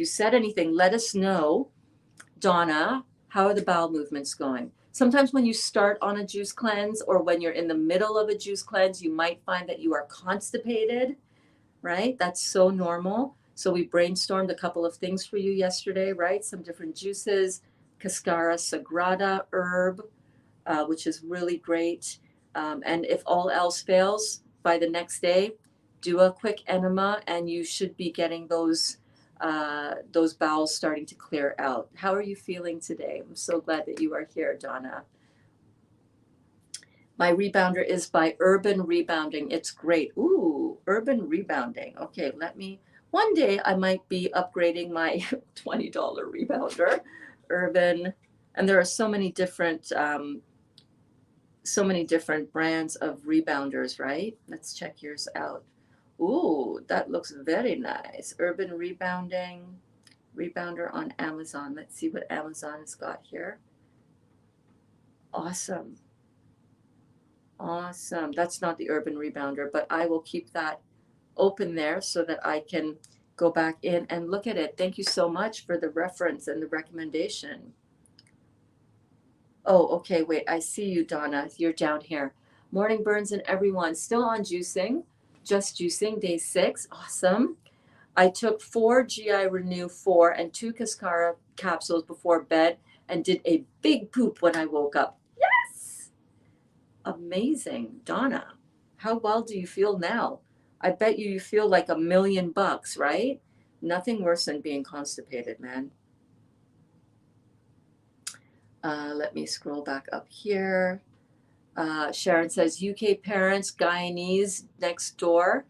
S1: said anything. Let us know. Donna, how are the bowel movements going? Sometimes when you start on a juice cleanse or when you're in the middle of a juice cleanse, you might find that you are constipated, right? That's so normal. So we brainstormed a couple of things for you yesterday, right? Some different juices, Cascara Sagrada herb, which is really great. And if all else fails, by the next day, do a quick enema and you should be getting those those bowels starting to clear out. How are you feeling today? I'm so glad that you are here, Donna. My rebounder is by Urban Rebounding. It's great. Ooh, Urban Rebounding. Okay, one day I might be upgrading my $20 rebounder. Urban, and there are so many different brands of rebounders, right? Let's check yours out. Ooh, that looks very nice. Urban Rebounder on Amazon. Let's see what Amazon has got here. Awesome. Awesome. That's not the Urban Rebounder, but I will keep that open there so that I can go back in and look at it. Thank you so much for the reference and the recommendation. Oh, okay, wait, I see you, Donna. You're down here. Morning, Berns and everyone. Still on juicing, just juicing, day 6. Awesome. I took 4 GI Renew 4 and 2 Cascara capsules before bed and did a big poop when I woke up. Yes! Amazing. Donna, how well do you feel now? I bet you feel like $1,000,000, right? Nothing worse than being constipated, man. Let me scroll back up here. Sharon says, UK parents, Guyanese next door.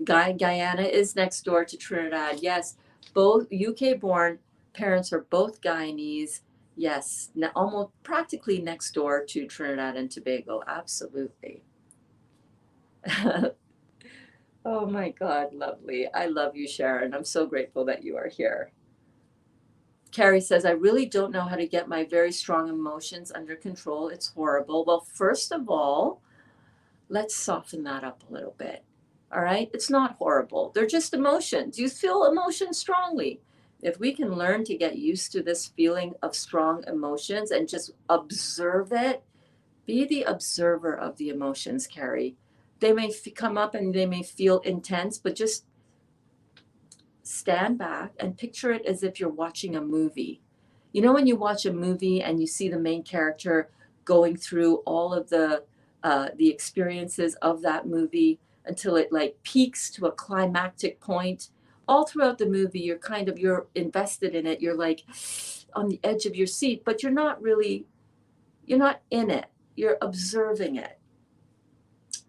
S1: Guyana is next door to Trinidad. Yes, both UK born parents are both Guyanese. Yes, almost practically next door to Trinidad and Tobago. Absolutely. Oh my God, lovely. I love you, Sharon. I'm so grateful that you are here. Carrie says, I really don't know how to get my very strong emotions under control. It's horrible. Well, first of all, let's soften that up a little bit. All right? It's not horrible. They're just emotions. You feel emotions strongly. If we can learn to get used to this feeling of strong emotions and just observe it, be the observer of the emotions, Carrie. They may come up and they may feel intense, but just stand back and picture it as if you're watching a movie. You know, when you watch a movie and you see the main character going through all of the experiences of that movie until it like peaks to a climactic point. All throughout the movie, you're invested in it. You're like on the edge of your seat, but you're not in it. You're observing it.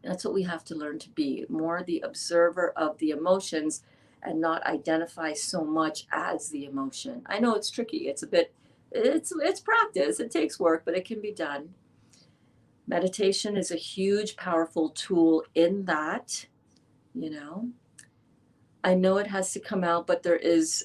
S1: That's what we have to learn to be, more the observer of the emotions and not identify so much as the emotion. I know it's tricky. It's practice. It takes work, but it can be done. Meditation is a huge, powerful tool in that, you know. I know it has to come out, but is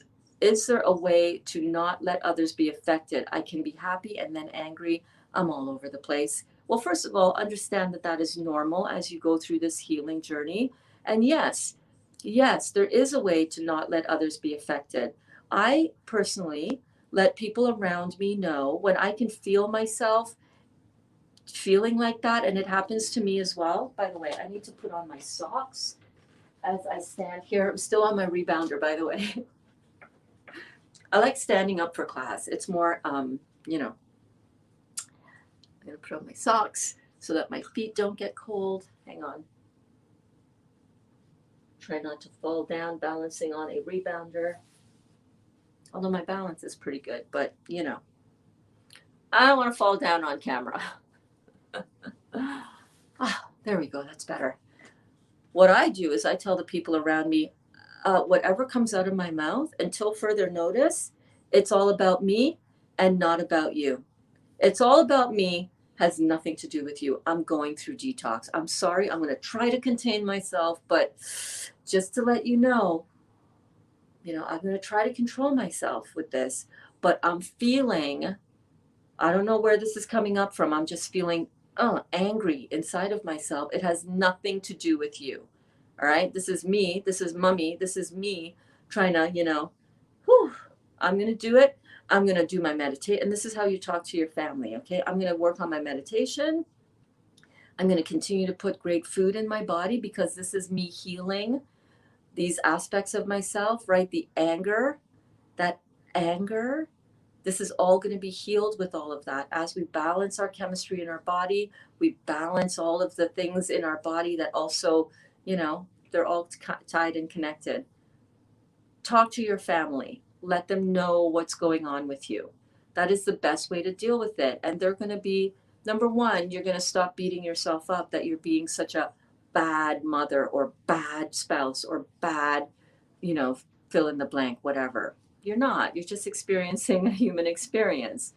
S1: there a way to not let others be affected? I can be happy and then angry. I'm all over the place. Well, first of all, understand that that is normal as you go through this healing journey. And yes, there is a way to not let others be affected. I personally let people around me know when I can feel myself feeling like that, and it happens to me as well. By the way, I need to put on my socks as I stand here. I'm still on my rebounder, by the way. I like standing up for class. It's more, you know, I'm going to put on my socks so that my feet don't get cold. Hang on. Try not to fall down, balancing on a rebounder. Although my balance is pretty good, but you know, I don't want to fall down on camera. There we go. That's better. What I do is I tell the people around me, whatever comes out of my mouth, until further notice, it's all about me and not about you. It's all about me, has nothing to do with you. I'm going through detox. I'm sorry. I'm going to try to contain myself, but just to let you know, I'm going to try to control myself with this, but I'm feeling, I don't know where this is coming up from. I'm just feeling angry inside of myself. It has nothing to do with you. All right. This is me. This is mommy. This is me trying to, I'm going to do it. I'm going to do my meditate. And this is how you talk to your family. Okay. I'm going to work on my meditation. I'm going to continue to put great food in my body because this is me healing these aspects of myself, right? The anger, this is all going to be healed with all of that. As we balance our chemistry in our body, we balance all of the things in our body that also, they're all tied and connected. Talk to your family. Let them know what's going on with you. That is the best way to deal with it. And they're going to be, number one, you're going to stop beating yourself up that you're being such a bad mother or bad spouse or bad, you know, fill in the blank, whatever. You're not. You're just experiencing a human experience.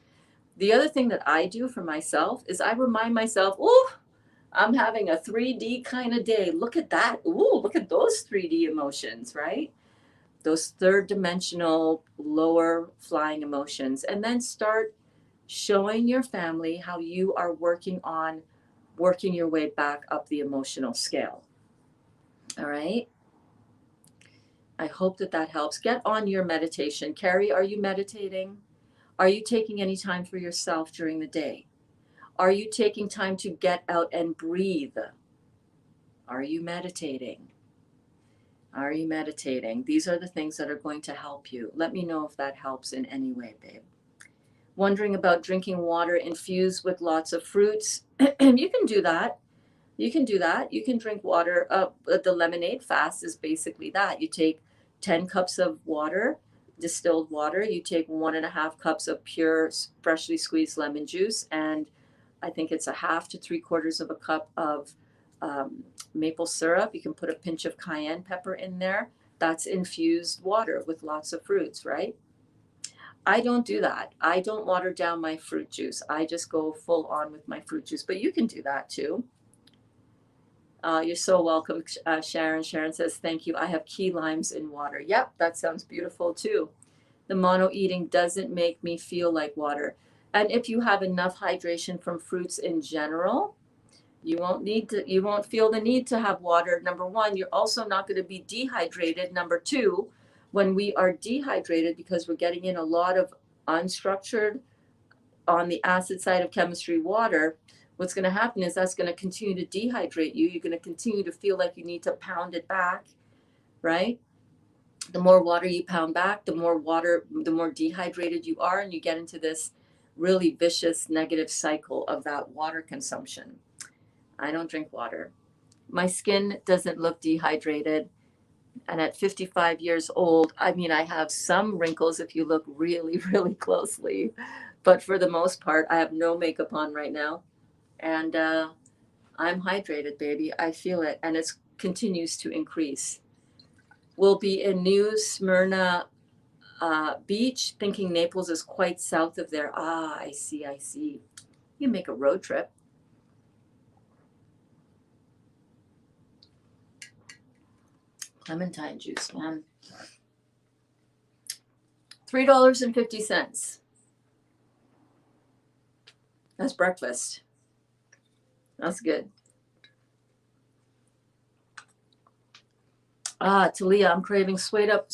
S1: The other thing that I do for myself is I remind myself, oh, I'm having a 3D kind of day. Look at that. Ooh, look at those 3D emotions, right? Those third dimensional, lower flying emotions. And then start showing your family how you are working on working your way back up the emotional scale. All right. I hope that that helps. Get on your meditation. Carrie, are you meditating? Are you taking any time for yourself during the day? Are you taking time to get out and breathe? Are you meditating? Are you meditating? These are the things that are going to help you. Let me know if that helps in any way, babe. Wondering about drinking water infused with lots of fruits. You can do that. You can do that. You can drink water. The lemonade fast is basically that. You take 10 cups of water, distilled water. You take 1.5 cups of pure, freshly squeezed lemon juice, and I think it's a half to 3/4 of a cup of maple syrup. You can put a pinch of cayenne pepper in there. That's infused water with lots of fruits, right? I don't do that. I don't water down my fruit juice. I just go full on with my fruit juice, but you can do that too. You're so welcome, Sharon. Sharon says, thank you. I have key limes in water. Yep, that sounds beautiful too. The mono eating doesn't make me feel like water. And if you have enough hydration from fruits in general, you won't feel the need to have water. Number one, you're also not going to be dehydrated. Number two, when we are dehydrated, because we're getting in a lot of unstructured, on the acid side of chemistry, water, what's going to happen is that's going to continue to dehydrate you. You're going to continue to feel like you need to pound it back, right? The more water you pound back, the more dehydrated you are, and you get into this really vicious negative cycle of that water consumption. I don't drink water. My skin doesn't look dehydrated. And at 55 years old, I mean, I have some wrinkles if you look really, really closely. But for the most part, I have no makeup on right now. And I'm hydrated, baby. I feel it. And it continues to increase. We'll be in New Smyrna Beach, thinking Naples is quite south of there. Ah, I see, I see. You make a road trip. Clementine juice, man. $3.50. That's breakfast. That's good. Ah, Talia, I'm craving straight up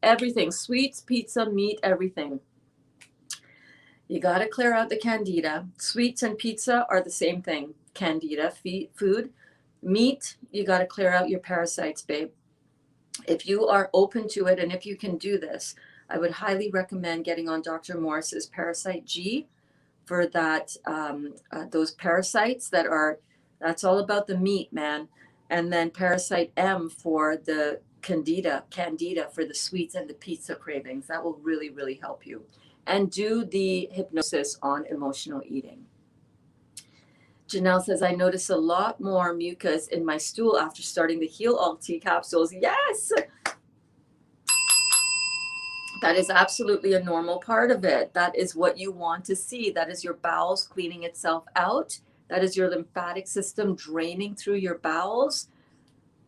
S1: everything. Sweets, pizza, meat, everything. You got to clear out the candida. Sweets and pizza are the same thing. Candida, food. Meat, you got to clear out your parasites, babe. If you are open to it, and if you can do this, I would highly recommend getting on Dr. Morris's Parasite G for that. Those parasites that's all about the meat, man. And then Parasite M for the candida for the sweets and the pizza cravings. That will really, really help you. And do the hypnosis on emotional eating. Janelle says, I notice a lot more mucus in my stool after starting the Heal All Tea capsules. Yes! That is absolutely a normal part of it. That is what you want to see. That is your bowels cleaning itself out. That is your lymphatic system draining through your bowels.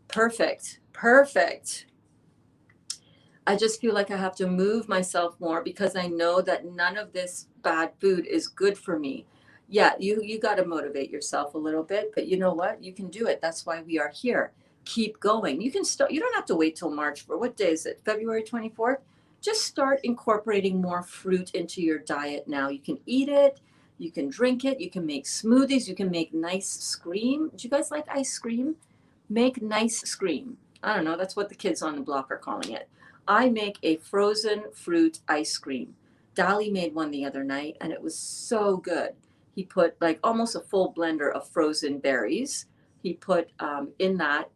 S1: Perfect. Perfect. I just feel like I have to move myself more because I know that none of this bad food is good for me. Yeah, you got to motivate yourself a little bit, but you know what? You can do it. That's why we are here. Keep going. You can start. You don't have to wait till March. For what day is it? February 24th? Just start incorporating more fruit into your diet now. You can eat it. You can drink it. You can make smoothies. You can make nice cream. Do you guys like ice cream? Make nice cream. I don't know. That's what the kids on the block are calling it. I make a frozen fruit ice cream. Dali made one the other night, and it was so good. He put like almost a full blender of frozen berries. He put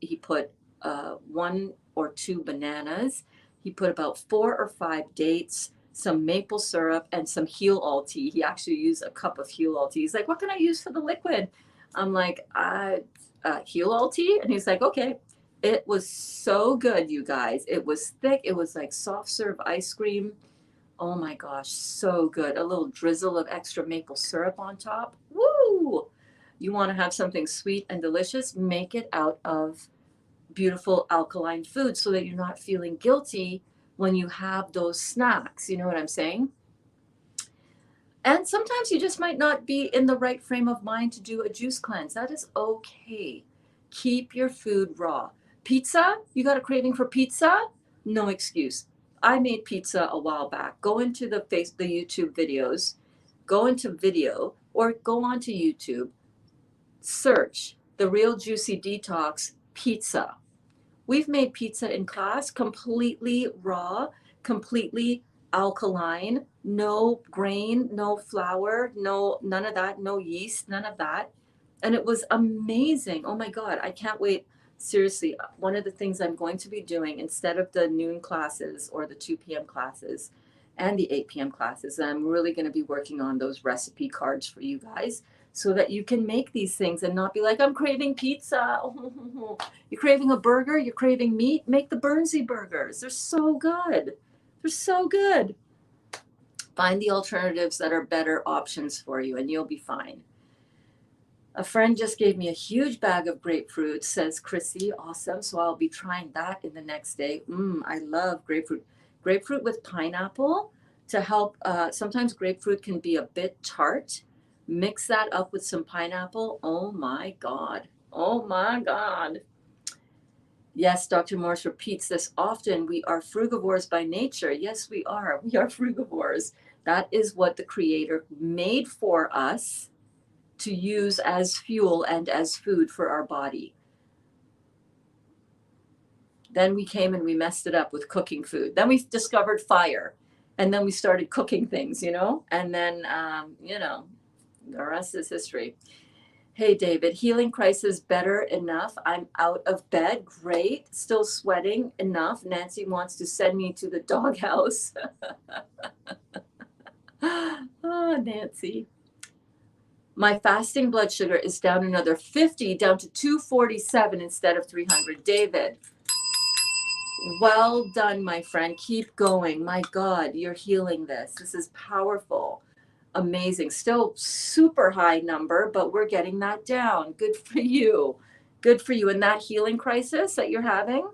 S1: he put 1 or 2 bananas. He put about 4 or 5 dates, some maple syrup, and some heel all tea. He actually used a cup of heel all tea. He's like, what can I use for the liquid? I'm like, heel all tea? And he's like, okay. It was so good, you guys. It was thick. It was like soft serve ice cream. Oh my gosh, so good. A little drizzle of extra maple syrup on top. Woo! You want to have something sweet and delicious? Make it out of beautiful alkaline food so that you're not feeling guilty when you have those snacks. You know what I'm saying? And sometimes you just might not be in the right frame of mind to do a juice cleanse. That is okay. Keep your food raw. Pizza? You got a craving for pizza? No excuse. I made pizza a while back. Go into the YouTube videos, go into video, or go onto YouTube, search The Real Juicy Detox pizza. We've made pizza in class completely raw, completely alkaline, no grain, no flour, none of that, no yeast, none of that. And it was amazing. Oh my God, I can't wait. Seriously, one of the things I'm going to be doing instead of the noon classes or the 2 p.m. classes and the 8 p.m. classes, I'm really going to be working on those recipe cards for you guys so that you can make these things and not be like, I'm craving pizza. You're craving a burger? You're craving meat? Make the Bernsey burgers. They're so good. They're so good. Find the alternatives that are better options for you and you'll be fine. A friend just gave me a huge bag of grapefruit, says Chrissy. Awesome. So I'll be trying that in the next day. I love grapefruit. Grapefruit with pineapple to help. Sometimes grapefruit can be a bit tart. Mix that up with some pineapple. Oh my God. Oh my God. Yes, Dr. Morse repeats this often. We are frugivores by nature. Yes, we are. We are frugivores. That is what the Creator made for us to use as fuel and as food for our body. Then we came and we messed it up with cooking food. Then we discovered fire. And then we started cooking things, And then, the rest is history. Hey, David, healing crisis better enough. I'm out of bed. Great. Still sweating enough. Nancy wants to send me to the doghouse. Oh, Nancy. My fasting blood sugar is down another 50, down to 247 instead of 300. David, well done, my friend. Keep going. My God, you're healing this. This is powerful. Amazing. Still super high number, but we're getting that down. Good for you. Good for you. And that healing crisis that you're having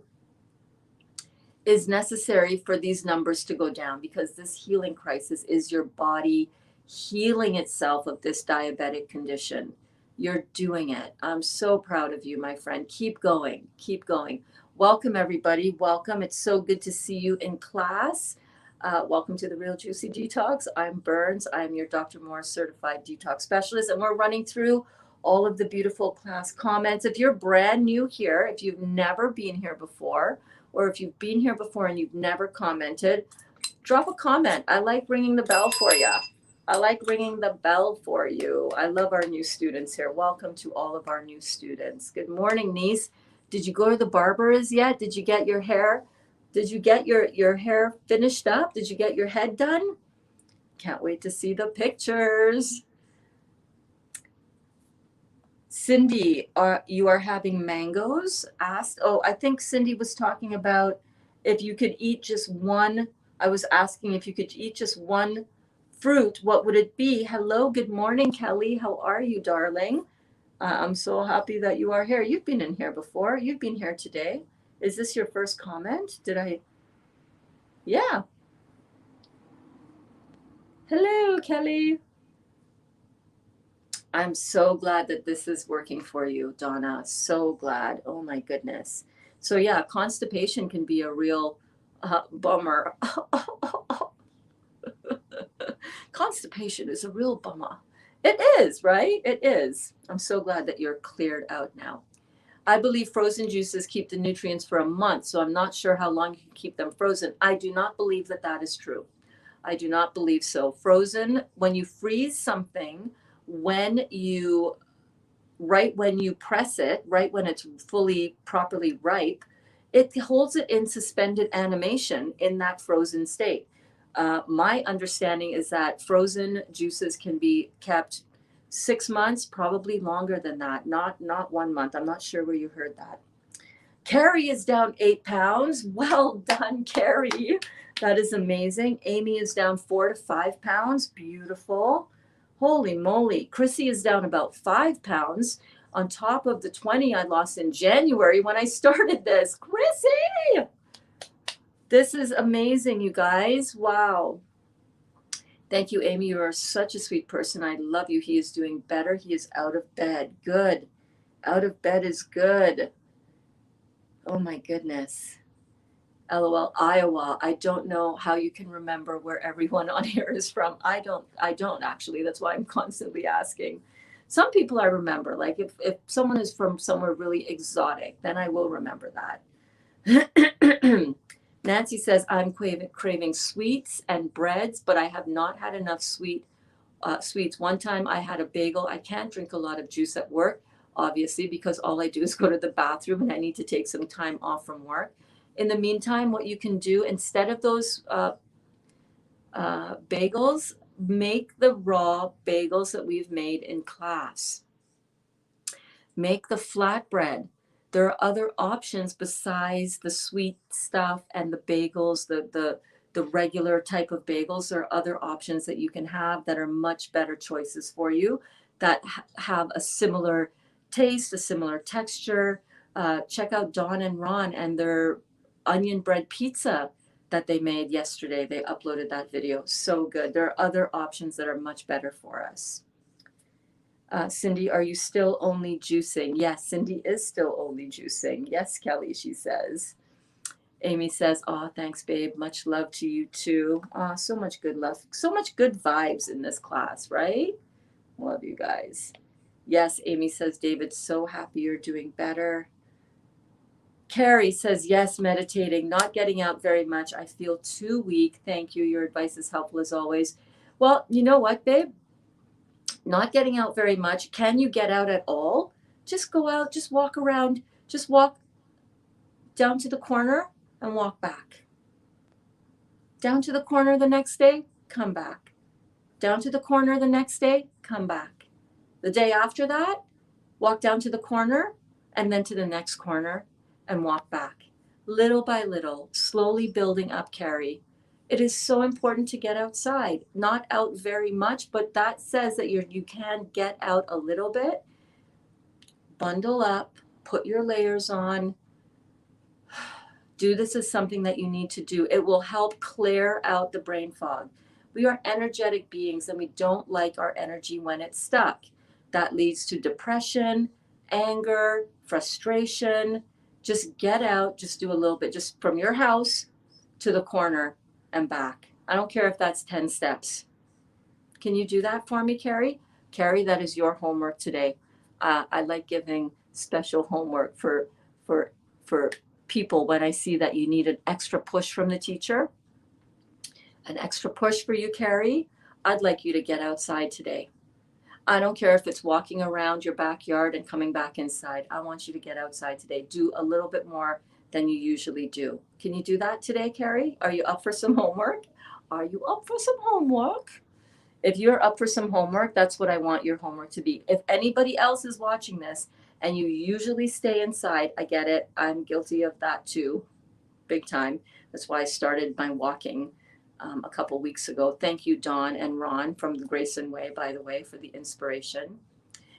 S1: is necessary for these numbers to go down because this healing crisis is your body healing itself of this diabetic condition. You're doing it. I'm so proud of you, my friend. Keep going. Keep going. Welcome, everybody. Welcome. It's so good to see you in class. Welcome to the Real Juicy Detox. I'm Berns. I'm your Dr. Morse certified detox specialist, and we're running through all of the beautiful class comments. If you're brand new here, if you've never been here before, or if you've been here before and you've never commented, drop a comment. I like ringing the bell for you. I like ringing the bell for you. I love our new students here. Welcome to all of our new students. Good morning, niece. Did you go to the barber's yet? Did you get your hair? Did you get your hair finished up? Did you get your head done? Can't wait to see the pictures. Cindy, you are having mangoes? Asked. Oh, I think Cindy was talking about if you could eat just one. I was asking if you could eat just one fruit, what would it be? Hello, good morning, Kelly. How are you, darling? I'm so happy that you are here. You've been in here before. You've been here today. Is this your first comment? Yeah. Hello, Kelly. I'm so glad that this is working for you, Donna. So glad. Oh my goodness. So yeah, constipation can be a real bummer. Constipation is a real bummer. It is, right? It is. I'm so glad that you're cleared out now. I believe frozen juices keep the nutrients for a month, so I'm not sure how long you can keep them frozen. I do not believe that that is true. I do not believe so. Frozen, when you freeze something, right when you press it, right when it's fully, properly ripe, it holds it in suspended animation in that frozen state. My understanding is that frozen juices can be kept 6 months, probably longer than that, not 1 month. I'm not sure where you heard that. Carrie is down 8 pounds. Well done, Carrie. That is amazing. Amy is down 4 to 5 pounds. Beautiful. Holy moly. Chrissy is down about 5 pounds on top of the 20 I lost in January when I started this. Chrissy! This is amazing, you guys. Wow. Thank you, Amy. You are such a sweet person. I love you. He is doing better. He is out of bed. Good. Out of bed is good. Oh my goodness. LOL, Iowa. I don't know how you can remember where everyone on here is from. I don't actually. That's why I'm constantly asking. Some people I remember. Like if someone is from somewhere really exotic, then I will remember that. Nancy says, I'm craving sweets and breads, but I have not had enough sweets. One time I had a bagel. I can't drink a lot of juice at work, obviously, because all I do is go to the bathroom and I need to take some time off from work. In the meantime, what you can do, instead of those bagels, make the raw bagels that we've made in class. Make the flatbread. There are other options besides the sweet stuff and the bagels, the regular type of bagels. There are other options that you can have that are much better choices for you, that have a similar taste, a similar texture. Check out Dawn and Ron and their onion bread pizza that they made yesterday. They uploaded that video. So good. There are other options that are much better for us. Cindy, are you still only juicing? Yes, Cindy is still only juicing. Yes, Kelly, she says. Amy says, oh, thanks, babe. Much love to you too. So much good love. So much good vibes in this class, right? Love you guys. Yes, Amy says, David, so happy you're doing better. Carrie says, yes, meditating, not getting out very much. I feel too weak. Thank you. Your advice is helpful as always. Well, you know what, babe? Not getting out very much. Can you get out at all? Just go out, just walk around, just walk down to the corner and walk back. Down to the corner the next day, come back. Down to the corner the next day, come back. The day after that, walk down to the corner and then to the next corner and walk back. Little by little, slowly building up, Carrie. It is so important to get outside. Not out very much, but that says that you can get out a little bit. Bundle up, put your layers on. Do this as something that you need to do. It will help clear out the brain fog. We are energetic beings and we don't like our energy when it's stuck. That leads to depression, anger, frustration. Just get out, just do a little bit, just from your house to the corner and back. I don't care if that's 10 steps. Can you do that for me, Carrie? Carrie, that is your homework today. I like giving special homework for people when I see that you need an extra push from the teacher. An extra push for you, Carrie. I'd like you to get outside today. I don't care if it's walking around your backyard and coming back inside. I want you to get outside today. Do a little bit more than you usually do. Can you do that today, Carrie? Are you up for some homework? Are you up for some homework? If you're up for some homework, that's what I want your homework to be. If anybody else is watching this and you usually stay inside, I get it. I'm guilty of that too, big time. That's why I started my walking a couple weeks ago. Thank you, Dawn and Ron from the Grayson Way, by the way, for the inspiration.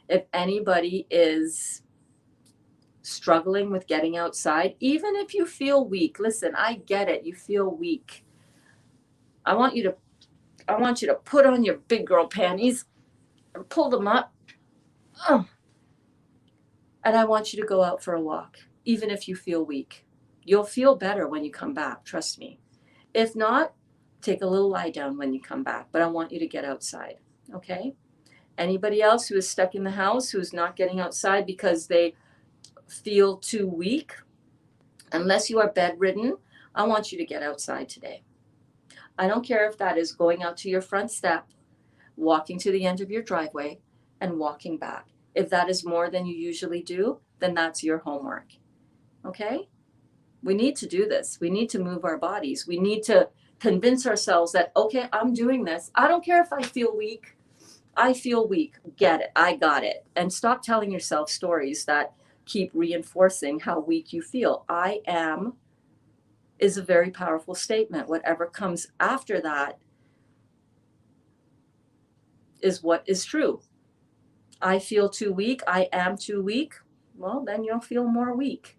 S1: If anybody is struggling with getting outside, even if you feel weak, listen, I get it. You feel weak. I want you to put on your big girl panties and pull them up. Oh. And I want you to go out for a walk, even if you feel weak. You'll feel better when you come back, trust me. If not, take a little lie down when you come back, but I want you to get outside, okay? Anybody else who is stuck in the house, who is not getting outside because they feel too weak, unless you are bedridden, I want you to get outside today. I don't care if that is going out to your front step, walking to the end of your driveway, and walking back. If that is more than you usually do, then that's your homework, okay? We need to do this. We need to move our bodies. We need to convince ourselves that, okay, I'm doing this. I don't care if I feel weak. I feel weak. Get it. I got it. And stop telling yourself stories that keep reinforcing how weak you feel. I am is a very powerful statement. Whatever comes after that is what is true. I feel too weak. I am too weak. Well, then you'll feel more weak.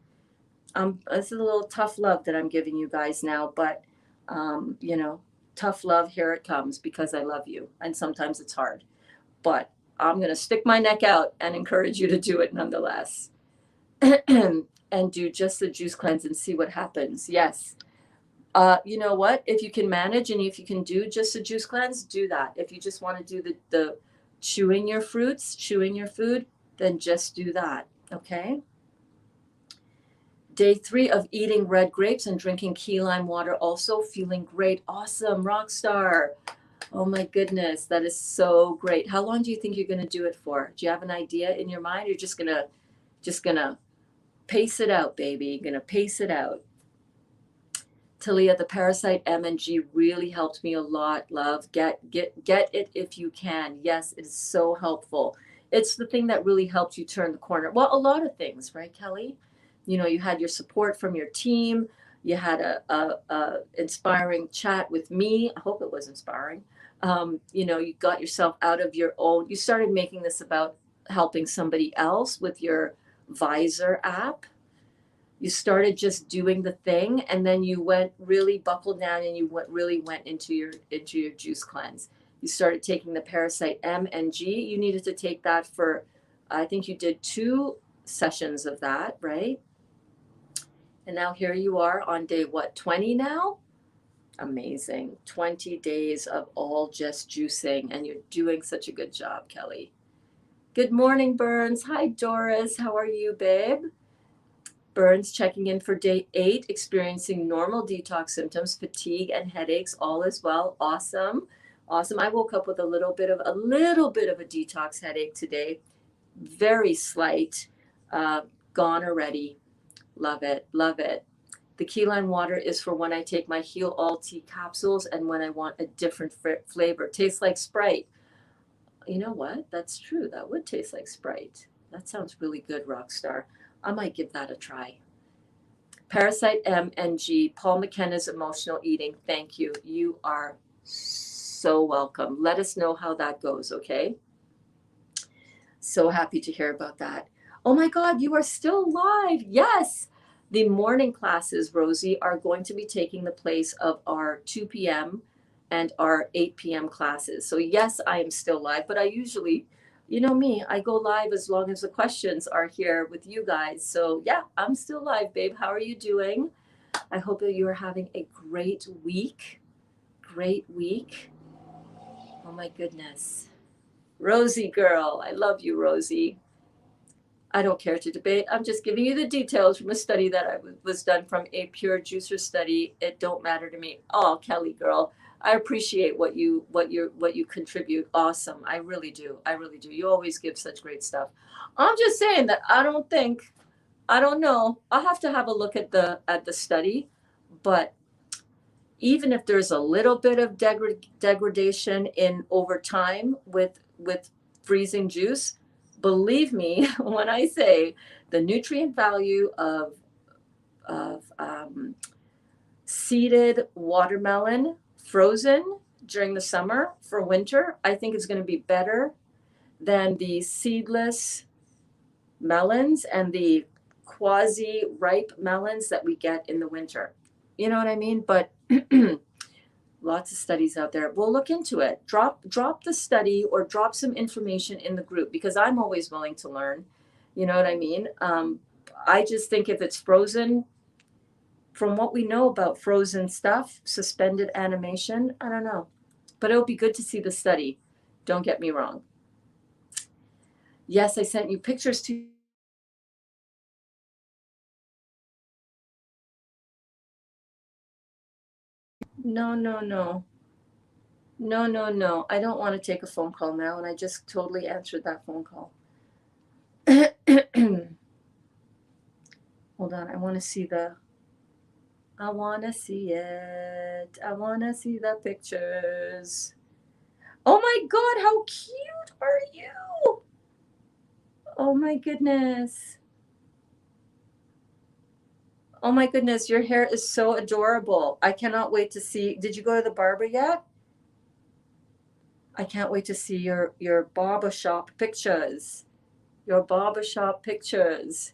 S1: This is a little tough love that I'm giving you guys now, but tough love, here it comes, because I love you. And sometimes it's hard, but I'm going to stick my neck out and encourage you to do it nonetheless. And do just the juice cleanse and see what happens. Yes. You know what? If you can manage and if you can do just a juice cleanse, do that. If you just want to do the chewing your fruits, chewing your food, then just do that. Okay. Day 3 of eating red grapes and drinking key lime water. Also feeling great. Awesome. Rock star. Oh my goodness. That is so great. How long do you think you're going to do it for? Do you have an idea in your mind? You're just going to pace it out, baby. You're going to pace it out. Talia, the Parasite M and G really helped me a lot, love. Get it if you can. Yes, it is so helpful. It's the thing that really helped you turn the corner. Well, a lot of things, right, Kelly? You had your support from your team. You had a inspiring chat with me. I hope it was inspiring. You got yourself out of your own. You started making this about helping somebody else with your Visor app. You started just doing the thing, and then you went really buckled down, and you really went into your juice cleanse. You started taking the Parasite M and G. You needed to take that for, I think you did 2 sessions of that, right? And now here you are on day 20 now? Amazing. 20 days of all just juicing, and you're doing such a good job, Kelly. Good morning, Berns. Hi, Doris. How are you, babe? Berns checking in for day 8, experiencing normal detox symptoms, fatigue and headaches, all is well. Awesome. Awesome. I woke up with a little bit of a detox headache today. Very slight. Gone already. Love it. Love it. The key lime water is for when I take my Heal All Tea capsules and when I want a different flavor. Tastes like Sprite. You know what? That's true. That would taste like Sprite. That sounds really good, Rockstar. I might give that a try. Parasite M and G, Paul Mckenna's Emotional Eating. Thank you. You are so welcome. Let us know how that goes, okay? So happy to hear about that. Oh my God, you are still live. Yes. The morning classes, Rosie, are going to be taking the place of our 2 p.m. and our 8 p.m. classes. So yes, I am still live, but I usually, you know me, I go live as long as the questions are here with you guys. So yeah, I'm still live, babe. How are you doing? I hope that you are having a great week. Great week. Oh my goodness. Rosie girl, I love you, Rosie. I don't care to debate. I'm just giving you the details from a study that was done from a pure juicer study. It don't matter to me. Oh, Kelly girl, I appreciate what you contribute. Awesome. I really do. I really do. You always give such great stuff. I'm just saying that I don't know. I'll have to have a look at the study, but even if there's a little bit of degradation in over time with freezing juice, believe me when I say the nutrient value of seeded watermelon frozen during the summer for winter, I think is going to be better than the seedless melons and the quasi-ripe melons that we get in the winter. You know what I mean? But lots of studies out there. We'll look into it. Drop the study or drop some information in the group, because I'm always willing to learn. You know what I mean? I just think if it's frozen, from what we know about frozen stuff, suspended animation, I don't know. But it'll be good to see the study. Don't get me wrong. Yes, I sent you pictures to No. No. I don't want to take a phone call now, and I just totally answered that phone call. Hold on, I want to see the I want to see it. I want to see the pictures. Oh my God, how cute are you? Oh my goodness. Oh my goodness, your hair is so adorable. I cannot wait to see. Did you go to the barber yet? I can't wait to see your barber shop pictures. Your barber shop pictures.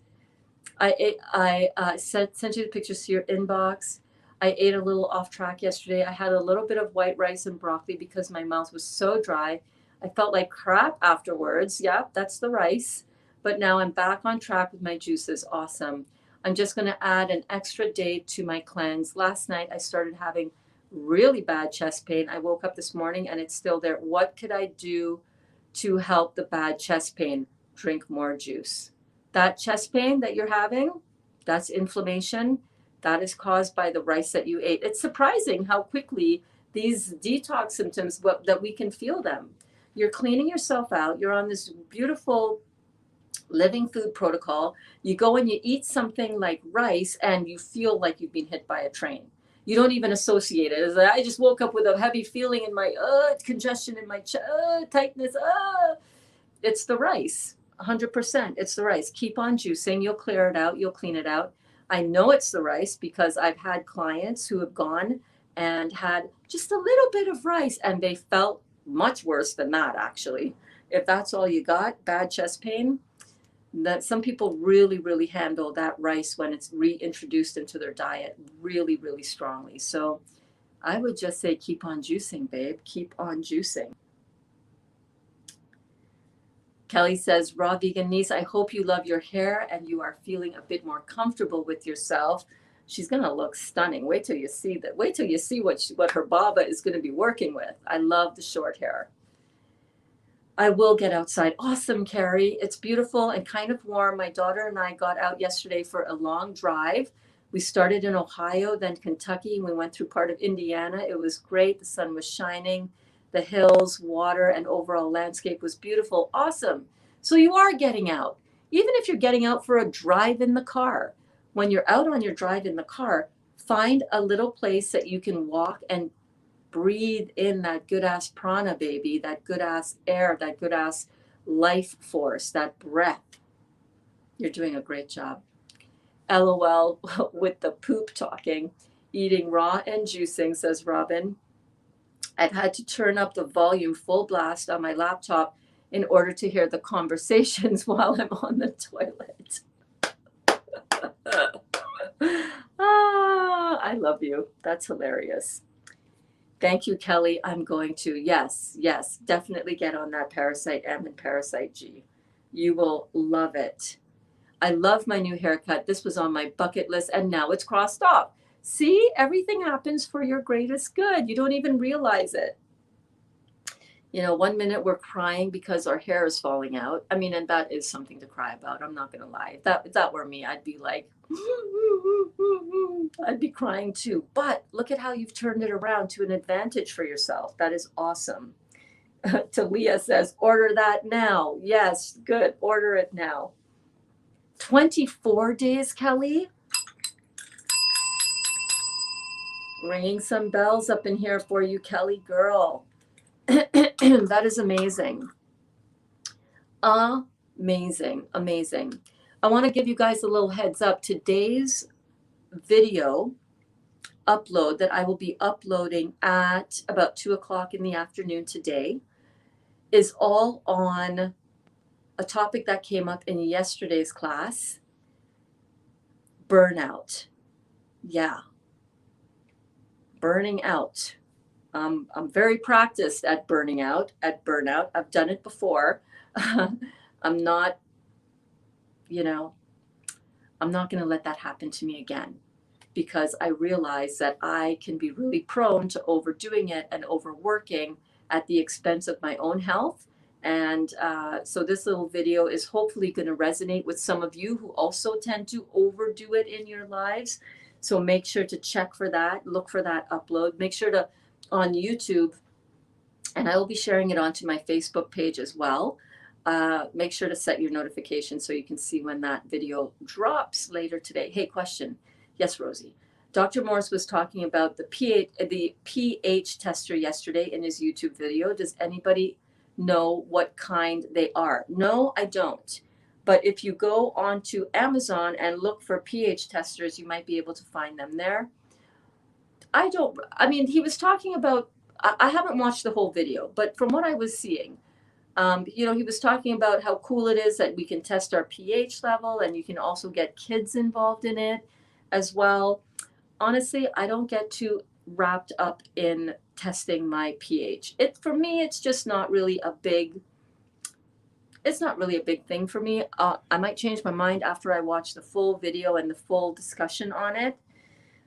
S1: I sent you the pictures to your inbox. I ate a little off track yesterday. I had a little bit of white rice and broccoli because my mouth was so dry. I felt like crap afterwards. Yeah, that's the rice. But now I'm back on track with my juices. Awesome. I'm just going to add an extra day to my cleanse. Last night I started having really bad chest pain. I woke up this morning and it's still there. What could I do to help the bad chest pain? Drink more juice. That chest pain that you're having, that's inflammation. That is caused by the rice that you ate. It's surprising how quickly these detox symptoms, that we can feel them. You're cleaning yourself out. You're on this beautiful living food protocol. You go and you eat something like rice and you feel like you've been hit by a train. You don't even associate it. It's like, I just woke up with a heavy feeling in my congestion in my chest, tightness. It's the rice. 100%. It's the rice. Keep on juicing. You'll clear it out. You'll clean it out. I know it's the rice because I've had clients who have gone and had just a little bit of rice and they felt much worse than that, actually. If that's all you got, bad chest pain, that some people really, really handle that rice when it's reintroduced into their diet really, really strongly. So I would just say keep on juicing, babe. Keep on juicing. Kelly says, raw vegan niece, I hope you love your hair and you are feeling a bit more comfortable with yourself. She's going to look stunning. Wait till you see that. Wait till you see what her baba is going to be working with. I love the short hair. I will get outside. Awesome, Carrie. It's beautiful and kind of warm. My daughter and I got out yesterday for a long drive. We started in Ohio, then Kentucky, and we went through part of Indiana. It was great. The sun was shining. The hills, water, and overall landscape was beautiful. Awesome. So you are getting out. Even if you're getting out for a drive in the car, when you're out on your drive in the car, find a little place that you can walk and breathe in that good ass prana, baby, that good ass air, that good ass life force, that breath. You're doing a great job. LOL with the poop talking. Eating raw and juicing, says Robin. I've had to turn up the volume full blast on my laptop in order to hear the conversations while I'm on the toilet. I love you. That's hilarious. Thank you, Kelly. I'm going to, yes, definitely get on that Parasite M and Parasite G. You will love it. I love my new haircut. This was on my bucket list and now it's crossed off. See, everything happens for your greatest good. You don't even realize it. You know, 1 minute we're crying because our hair is falling out. I mean, and that is something to cry about. I'm not going to lie. If that were me, I'd be like, I'd be crying too. But look at how you've turned it around to an advantage for yourself. That is awesome. Talia says, order that now. Yes, good. Order it now. 24 days, Kelly. Ringing some bells up in here for you, Kelly girl. That is amazing. Amazing. I want to give you guys a little heads up. Today's video upload that I will be uploading at about 2:00 in the afternoon today is all on a topic that came up in yesterday's class, burnout. Yeah. Burning out. I'm very practiced at burnout. I've done it before. I'm not, I'm not going to let that happen to me again because I realize that I can be really prone to overdoing it and overworking at the expense of my own health. And so this little video is hopefully going to resonate with some of you who also tend to overdo it in your lives. So make sure to check for that, look for that upload. Make sure to on YouTube, and I will be sharing it onto my Facebook page as well. Make sure to set your notifications so you can see when that video drops later today. Hey, question. Yes, Rosie. Dr. Morse was talking about the pH tester yesterday in his YouTube video. Does anybody know what kind they are? No, I don't. But if you go onto Amazon and look for pH testers, you might be able to find them there. I mean, he was talking about, I haven't watched the whole video, but from what I was seeing, you know, he was talking about how cool it is that we can test our pH level, and you can also get kids involved in it as well. Honestly, I don't get too wrapped up in testing my pH. For me, it's just not really a big, it's not really a big thing for me. I might change my mind after I watch the full video and the full discussion on it.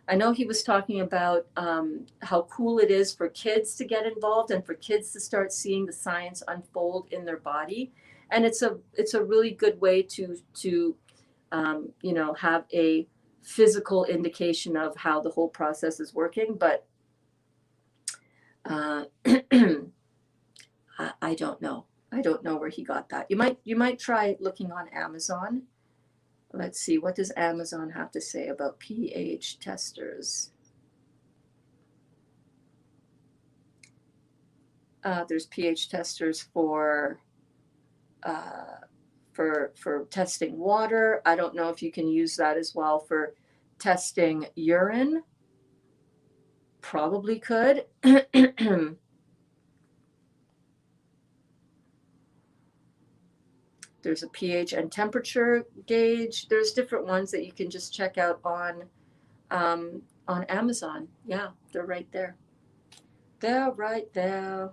S1: I know he was talking about how cool it is for kids to get involved and for kids to start seeing the science unfold in their body, and it's a really good way to you know, have a physical indication of how the whole process is working. But I don't know. I don't know where he got that. You might try looking on Amazon. Let's see, what does Amazon have to say about pH testers? There's pH testers for testing water. I don't know if you can use that as well for testing urine. Probably could. There's a pH and temperature gauge. There's different ones that you can just check out on Amazon. Yeah, they're right there. They're right there.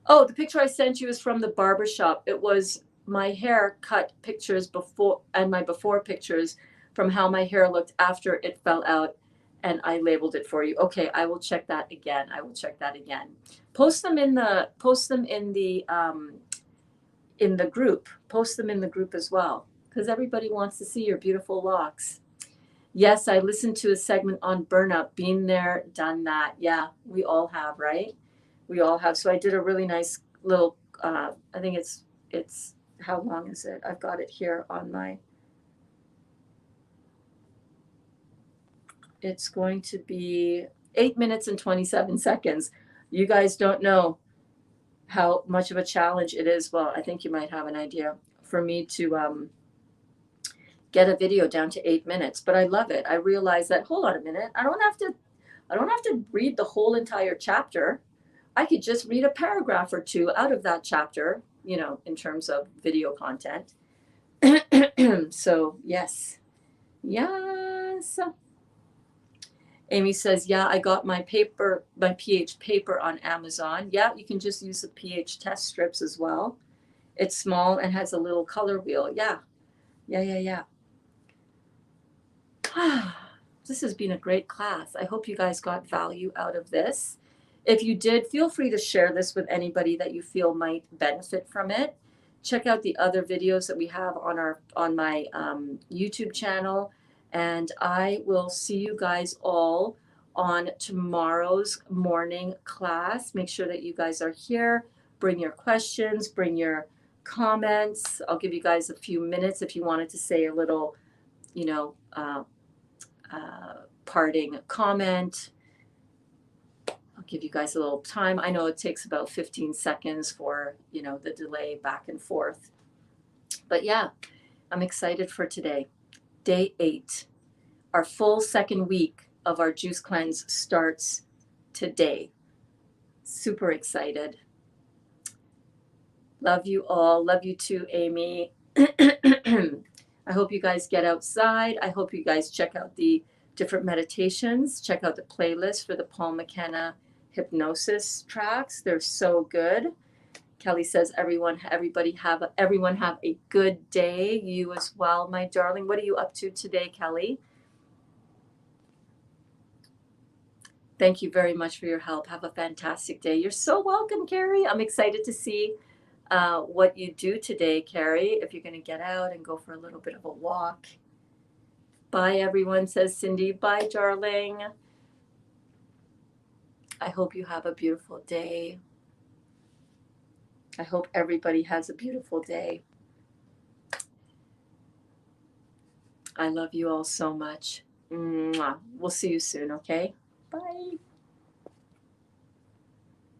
S1: Oh, the picture I sent you is from the barber shop. It was my haircut pictures before and my before pictures from how my hair looked after it fell out, and I labeled it for you. Okay, I will check that again. I will check that again. Post them in the group. Post them in the group as well, because everybody wants to see your beautiful locks. Yes, I listened to a segment on burnout. Been there, done that. Yeah, we all have, right? We all have. So I did a really nice little, I think it's, how long is it? I've got it here on my, it's going to be 8 minutes and 27 seconds. You guys don't know how much of a challenge it is. Well, I think you might have an idea for me to get a video down to 8 minutes, but I love it. I realize that, hold on a minute, I don't have to read the whole entire chapter. I could just read a paragraph or two out of that chapter, you know, in terms of video content. So yes. Amy says, yeah, I got my pH paper on Amazon. Yeah, you can just use the pH test strips as well. It's small and has a little color wheel. Yeah. This has been a great class. I hope you guys got value out of this. If you did, feel free to share this with anybody that you feel might benefit from it. Check out the other videos that we have on my YouTube channel, and I will see you guys all on tomorrow's morning class. Make sure that you guys are here. Bring your questions, bring your comments. I'll give you guys a few minutes if you wanted to say a little, you know, parting comment. I'll give you guys a little time. I know it takes about 15 seconds for, you know, the delay back and forth. But yeah, I'm excited for today. Day 8. Our full second week of our juice cleanse starts today. Super excited. Love you all. Love you too, Amy. I hope you guys get outside. I hope you guys check out the different meditations. Check out the playlist for the Paul Mckenna Hypnosis tracks. They're so good. Kelly says, everyone have a good day. You as well, my darling. What are you up to today, Kelly? Thank you very much for your help. Have a fantastic day. You're so welcome, Carrie. I'm excited to see what you do today, Carrie, if you're going to get out and go for a little bit of a walk. Bye, everyone, says Cindy. Bye, darling. I hope you have a beautiful day. I hope everybody has a beautiful day.
S2: I love you all so much. Mwah. We'll see you soon, okay? Bye.